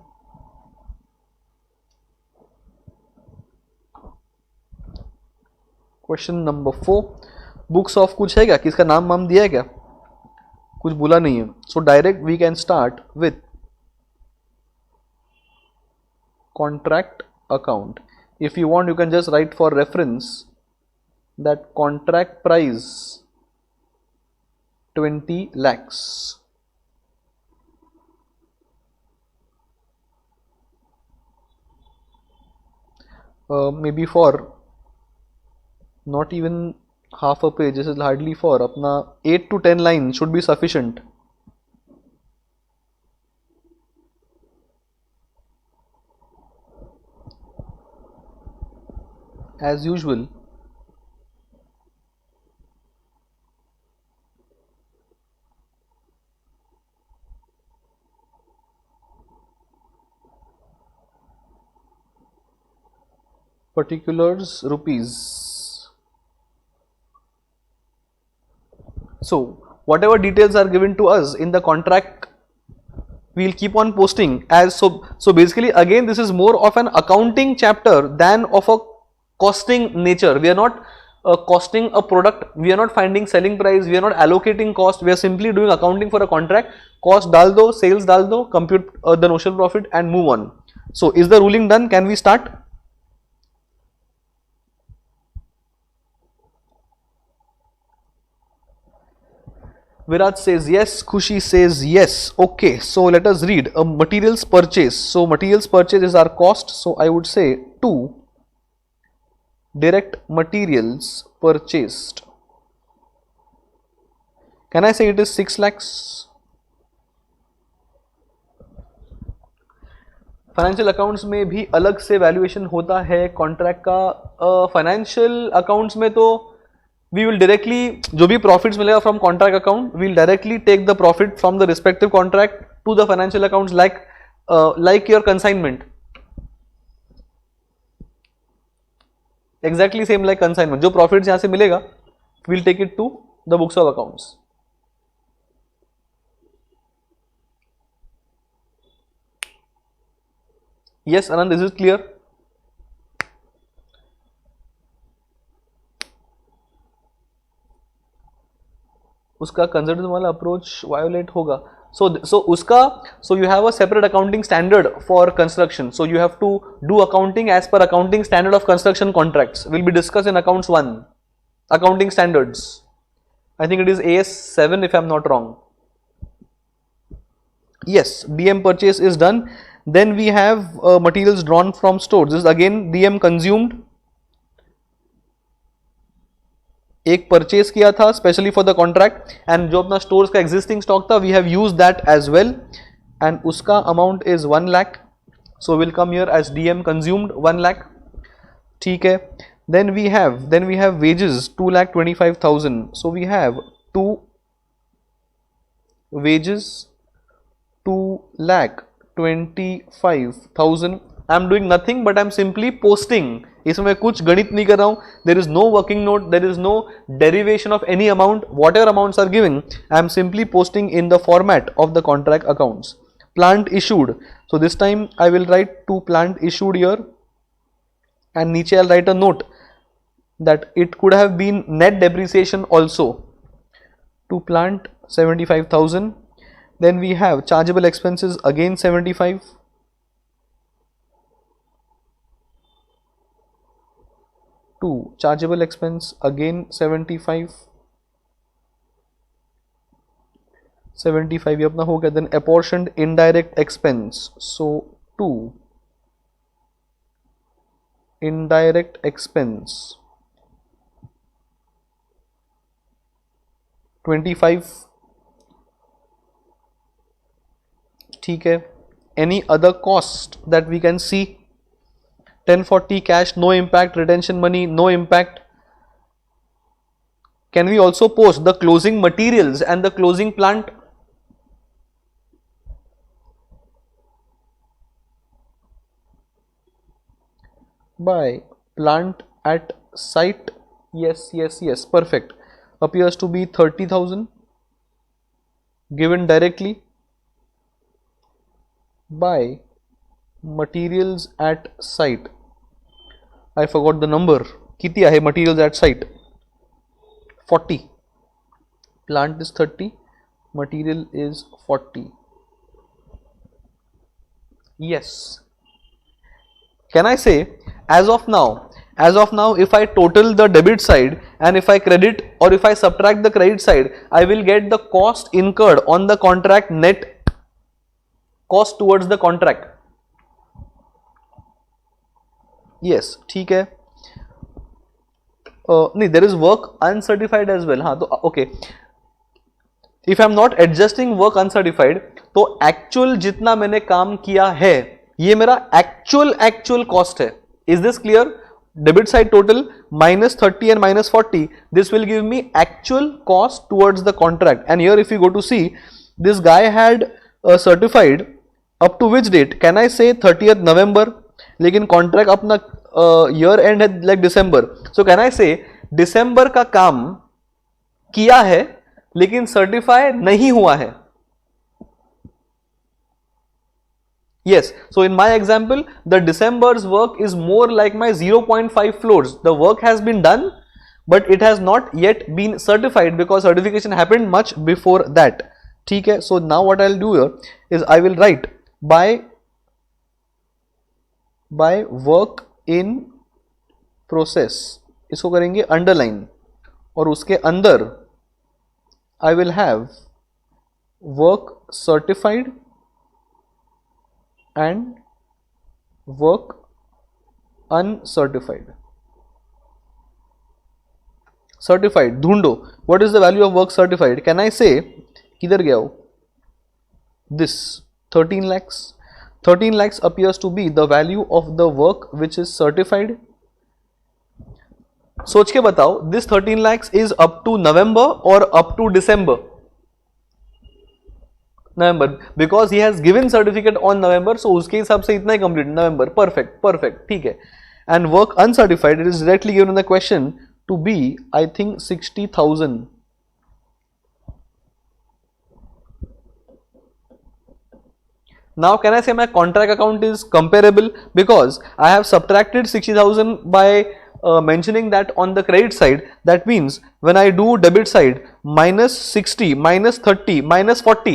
question number 4. Books of कुछ है क्या, किसका नाम वाम दिया है क्या, कुछ बोला नहीं है? So direct we can start with contract account. If you want, you can just write for reference that contract price 20 lakhs. Maybe for not even half a page, this is hardly for अपना 8 to 10 lines should be sufficient. As usual, particulars rupees. So whatever details are given to us in the contract, we'll keep on posting as so basically again this is more of an accounting chapter than of a costing nature. We are not costing a product, we are not finding selling price, we are not allocating cost, we are simply doing accounting for a contract. Cost डाल दो, sales डाल दो, compute the notional profit and move on. So is the ruling done? Can we start? Virat says yes, Khushi says yes. Okay, so let us read. A materials purchase. So materials purchase is our cost. So I would say 2 direct materials purchased. Can I say it is 6 lakhs? Financial accounts में भी अलग से valuation होता है contract का. Financial accounts में तो we will directly जो भी प्रॉफिट्स मिलेगा from contract account, we will directly take the profit from the respective contract to the financial accounts like your consignment. Exactly same like consignment. जो profit यहां से मिलेगा we will take it to the books of accounts. Yes, Anand, is it clear? उसका conservative वाला approach violate होगा. So you have a separate accounting standard for construction. So you have to do accounting as per accounting standard of construction contracts. Will be discussed in accounts 1. Accounting standards. I think it is AS7 if I am not wrong. Yes, DM purchase is done. Then we have materials drawn from stores. This is again DM consumed. एक purchase किया था specially for the contract, and जो अपना stores का existing stock था we have used that as well, and उसका amount is 1 lakh. So will come here as DM consumed 1 lakh. ठीक है. Then we have wages 2,25,000. So we have 2 wages 2,25,000. I am doing nothing but I am simply posting. इसमें कुछ गणित नहीं कर रहा हूं. देर is no working note, there is no derivation of any amount. Whatever amounts are giving, I am simply posting in the format of the contract accounts. Plant issued. So this time I will write 2 plant issued here, and नीचे I write a note that it could have been net depreciation also. To plant 75,000. Then we have chargeable expenses again 75. To chargeable expense again 75. 75 ये अपना हो गया. Then apportioned indirect expense. So to indirect expense 25. ठीक है. Any other cost that we can see? 1040 cash, no impact. Retention money, no impact. Can we also post the closing materials and the closing plant? By plant at site. Yes, perfect. Appears to be 30,000 given directly. By materials at site. I forgot the number. किती आहे materials at site? 40. Plant is 30. Material is 40. Yes. Can I say as of now, if I total the debit side and if I credit or if I subtract the credit side, I will get the cost incurred on the contract, net cost towards the contract. Yes, ठीक है. नहीं, there is work uncertified as well. हाँ, तो okay. If I am not adjusting work uncertified, तो actual जितना मैंने काम किया है ये मेरा actual cost है. Is this clear? Debit side total minus 30 and minus 40. This will give me actual cost towards the contract. And here if you go to see, this guy had certified up to which date? Can I say 30th November? लेकिन contract अपना year end है like December. So can I say December का काम किया है लेकिन certify नहीं हुआ है? Yes, so in my example, the December's work is more like my 0.5 floors. The work has been done, but it has not yet been certified because certification happened much before that. ठीक है, so now what I'll do here is I will write by work in process. इसको करेंगे underline और उसके अंदर I will have work certified and work uncertified. Certified ढूंढो. What is the value of work certified? Can I say किधर गया हो? This 13 lakhs. 13 lakhs appears to be the value of the work which is certified. सोच के बताओ, this 13 lakhs is up to November or up to December? November, because he has given certificate on November, so उसके हिसाब से इतना ही complete. November, perfect, ठीक है. And work uncertified, it is directly given in the question to be, I think 60,000. Now can I say my contract account is comparable? Because I have subtracted 60,000 by mentioning that on the credit side. That means when I do debit side, minus 60, minus 30, minus 40,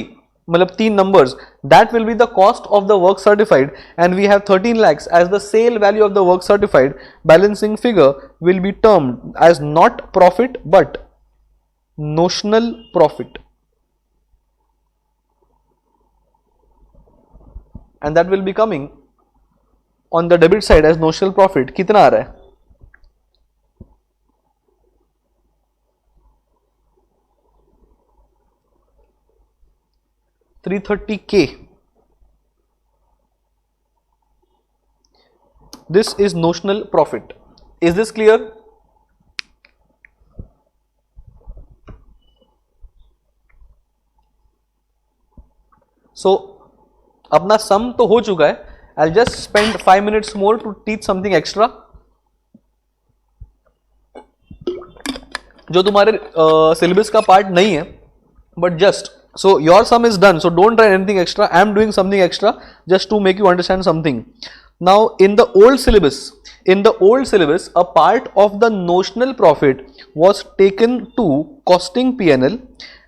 मतलब 3 numbers, that will be the cost of the work certified, and we have 13 lakhs as the sale value of the work certified. Balancing figure will be termed as not profit but notional profit, and that will be coming on the debit side as notional profit. कितना आ रहा है? $330K. This is notional profit. Is this clear? So अपना सम तो हो चुका है. I'll just spend 5 minutes more to teach something extra जो तुम्हारे सिलेबस का पार्ट नहीं है, but just so your sum is done, so don't try anything extra. I am doing something extra just to make you understand something. Now in the old syllabus, a part of the notional profit was taken to costing P&L,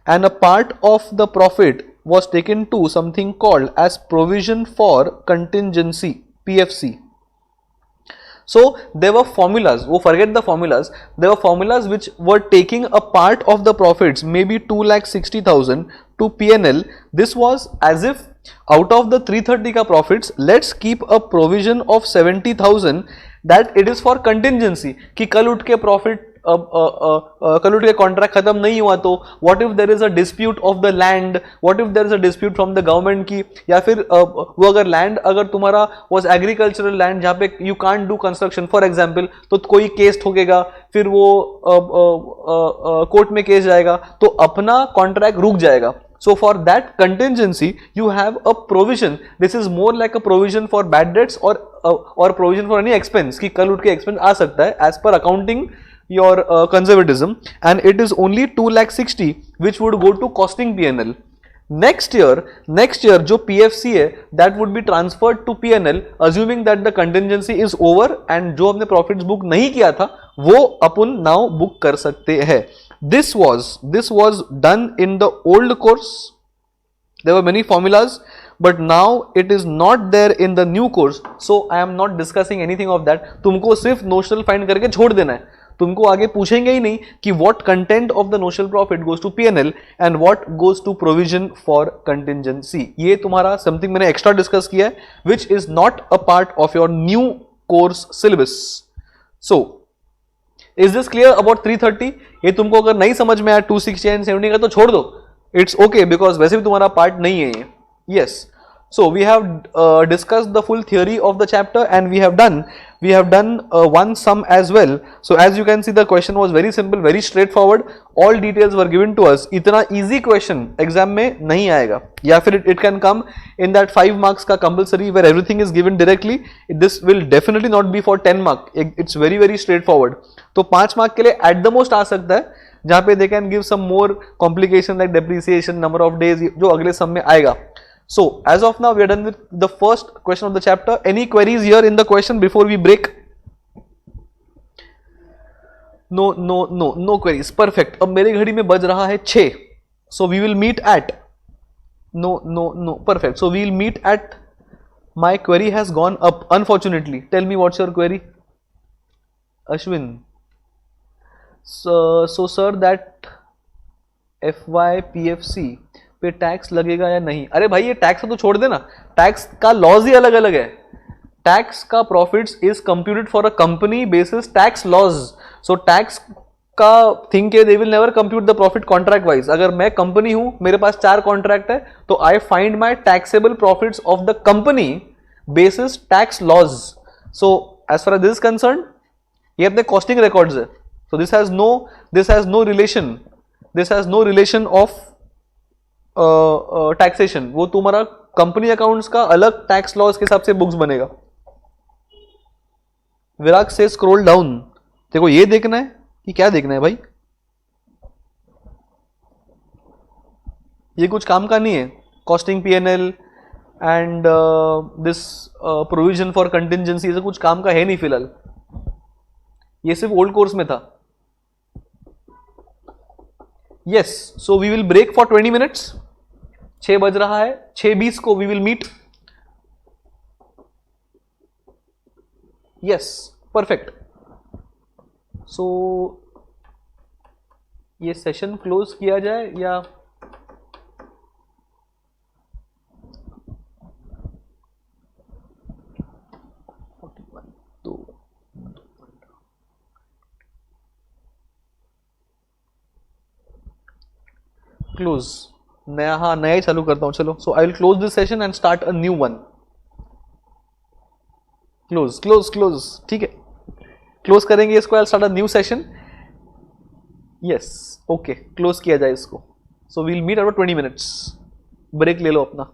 and a part of the profit was taken to something called as provision for contingency, PFC. So there were formulas, forget the formulas, there were formulas which were taking a part of the profits, maybe 2,60,000 to P&L. This was as if out of the 330 ka profits, let's keep a provision of 70,000 that it is for contingency, कि कल उठ के profit कल उठ के contract खत्म नहीं हुआ तो what if there is a dispute of the land, what if there is a dispute from the government की, या फिर वो अगर लैंड अगर तुम्हारा वाज एग्रीकल्चरल लैंड जहां पे you can't do construction for example, तो कोई केस ठोकेगा, फिर वो कोर्ट में केस जाएगा, तो अपना कॉन्ट्रैक्ट रुक जाएगा. So for that contingency you have a provision. This is more like a provision for bad debts or provision for any expense कि कल उठ के expense आ सकता है as per accounting your conservatism, and it is only 2,60,000 which would go to costing P&L. Next year जो PFC है that would be transferred to P&L assuming that the contingency is over, and जो हमने profits book नहीं किया था वो अपन now book कर सकते हैं. This was done in the old course. There were many formulas, but now it is not there in the new course. So I am not discussing anything of that. तुमको सिर्फ notional find करके छोड़ देना है. तुमको आगे पूछेंगे ही नहीं कि what content of the notional profit goes to P&L and what goes to provision for contingency. ये तुम्हारा something मैंने extra discuss किया है, which is not a part of your new course syllabus. So is this clear about 330? ये तुमको अगर नहीं समझ में आया 260 एंड 70 का तो छोड़ दो, इट्स ओके बिकॉज वैसे भी तुम्हारा पार्ट नहीं है ये. Yes, so we have discussed the full theory of the chapter and we have done one sum as well. So as you can see the question was very simple, very straightforward, all details were given to us. इतना easy question exam में नहीं आएगा, या फिर it can come in that 5 marks का compulsory where everything is given directly. This will definitely not be for 10 mark. It's very very straightforward. तो 5 mark के लिए at the most आ सकता है, जहां पे they can give some more complication like depreciation, number of days, जो अगले सम में आएगा. So as of now we are done with the first question of the chapter. Any queries here in the question before we break? No queries. Perfect. अब मेरे घड़ी में बज रहा है 6. So we will meet at no. Perfect. So we will meet at, my query has gone up unfortunately. Tell me what's your query, Ashwin. So sir, that FY PFC पे tax लगेगा या नहीं? अरे भाई ये टैक्स तो छोड़ देना, टैक्स का लॉज ही अलग अलग है. टैक्स का profits is computed for a company basis tax laws. So tax का थिंक है, they will never compute the profit contract wise. अगर मैं कंपनी हूं, मेरे पास 4 कॉन्ट्रैक्ट है, तो I find my taxable profits of the company basis tax laws. So as far as this is concern, ये अपने कॉस्टिंग रिकॉर्ड्स है. So this has no relation of taxation. वो तुम्हारा कंपनी अकाउंट्स का अलग टैक्स लॉज के हिसाब से बुक्स बनेगा. विराग से स्क्रॉल डाउन. देखो ये देखना है कि क्या देखना है भाई, ये कुछ काम का नहीं है. Costing P&L, and this provision for contingency से कुछ काम का है नहीं फिलहाल, ये सिर्फ ओल्ड कोर्स में था. Yes, so we will break for 20 minutes. 6 बज रहा है, 6:20 को we will meet. Yes, perfect. So ये सेशन क्लोज किया जाए या क्लोज, नया, हाँ नया ही चालू करता हूं. चलो, so I will close this session and start a new one. Close close close, ठीक है, क्लोज करेंगे इसको. I will start a new session. Yes, okay, close किया जाए इसको. So we'll meet about 20 minutes. Break ले लो अपना.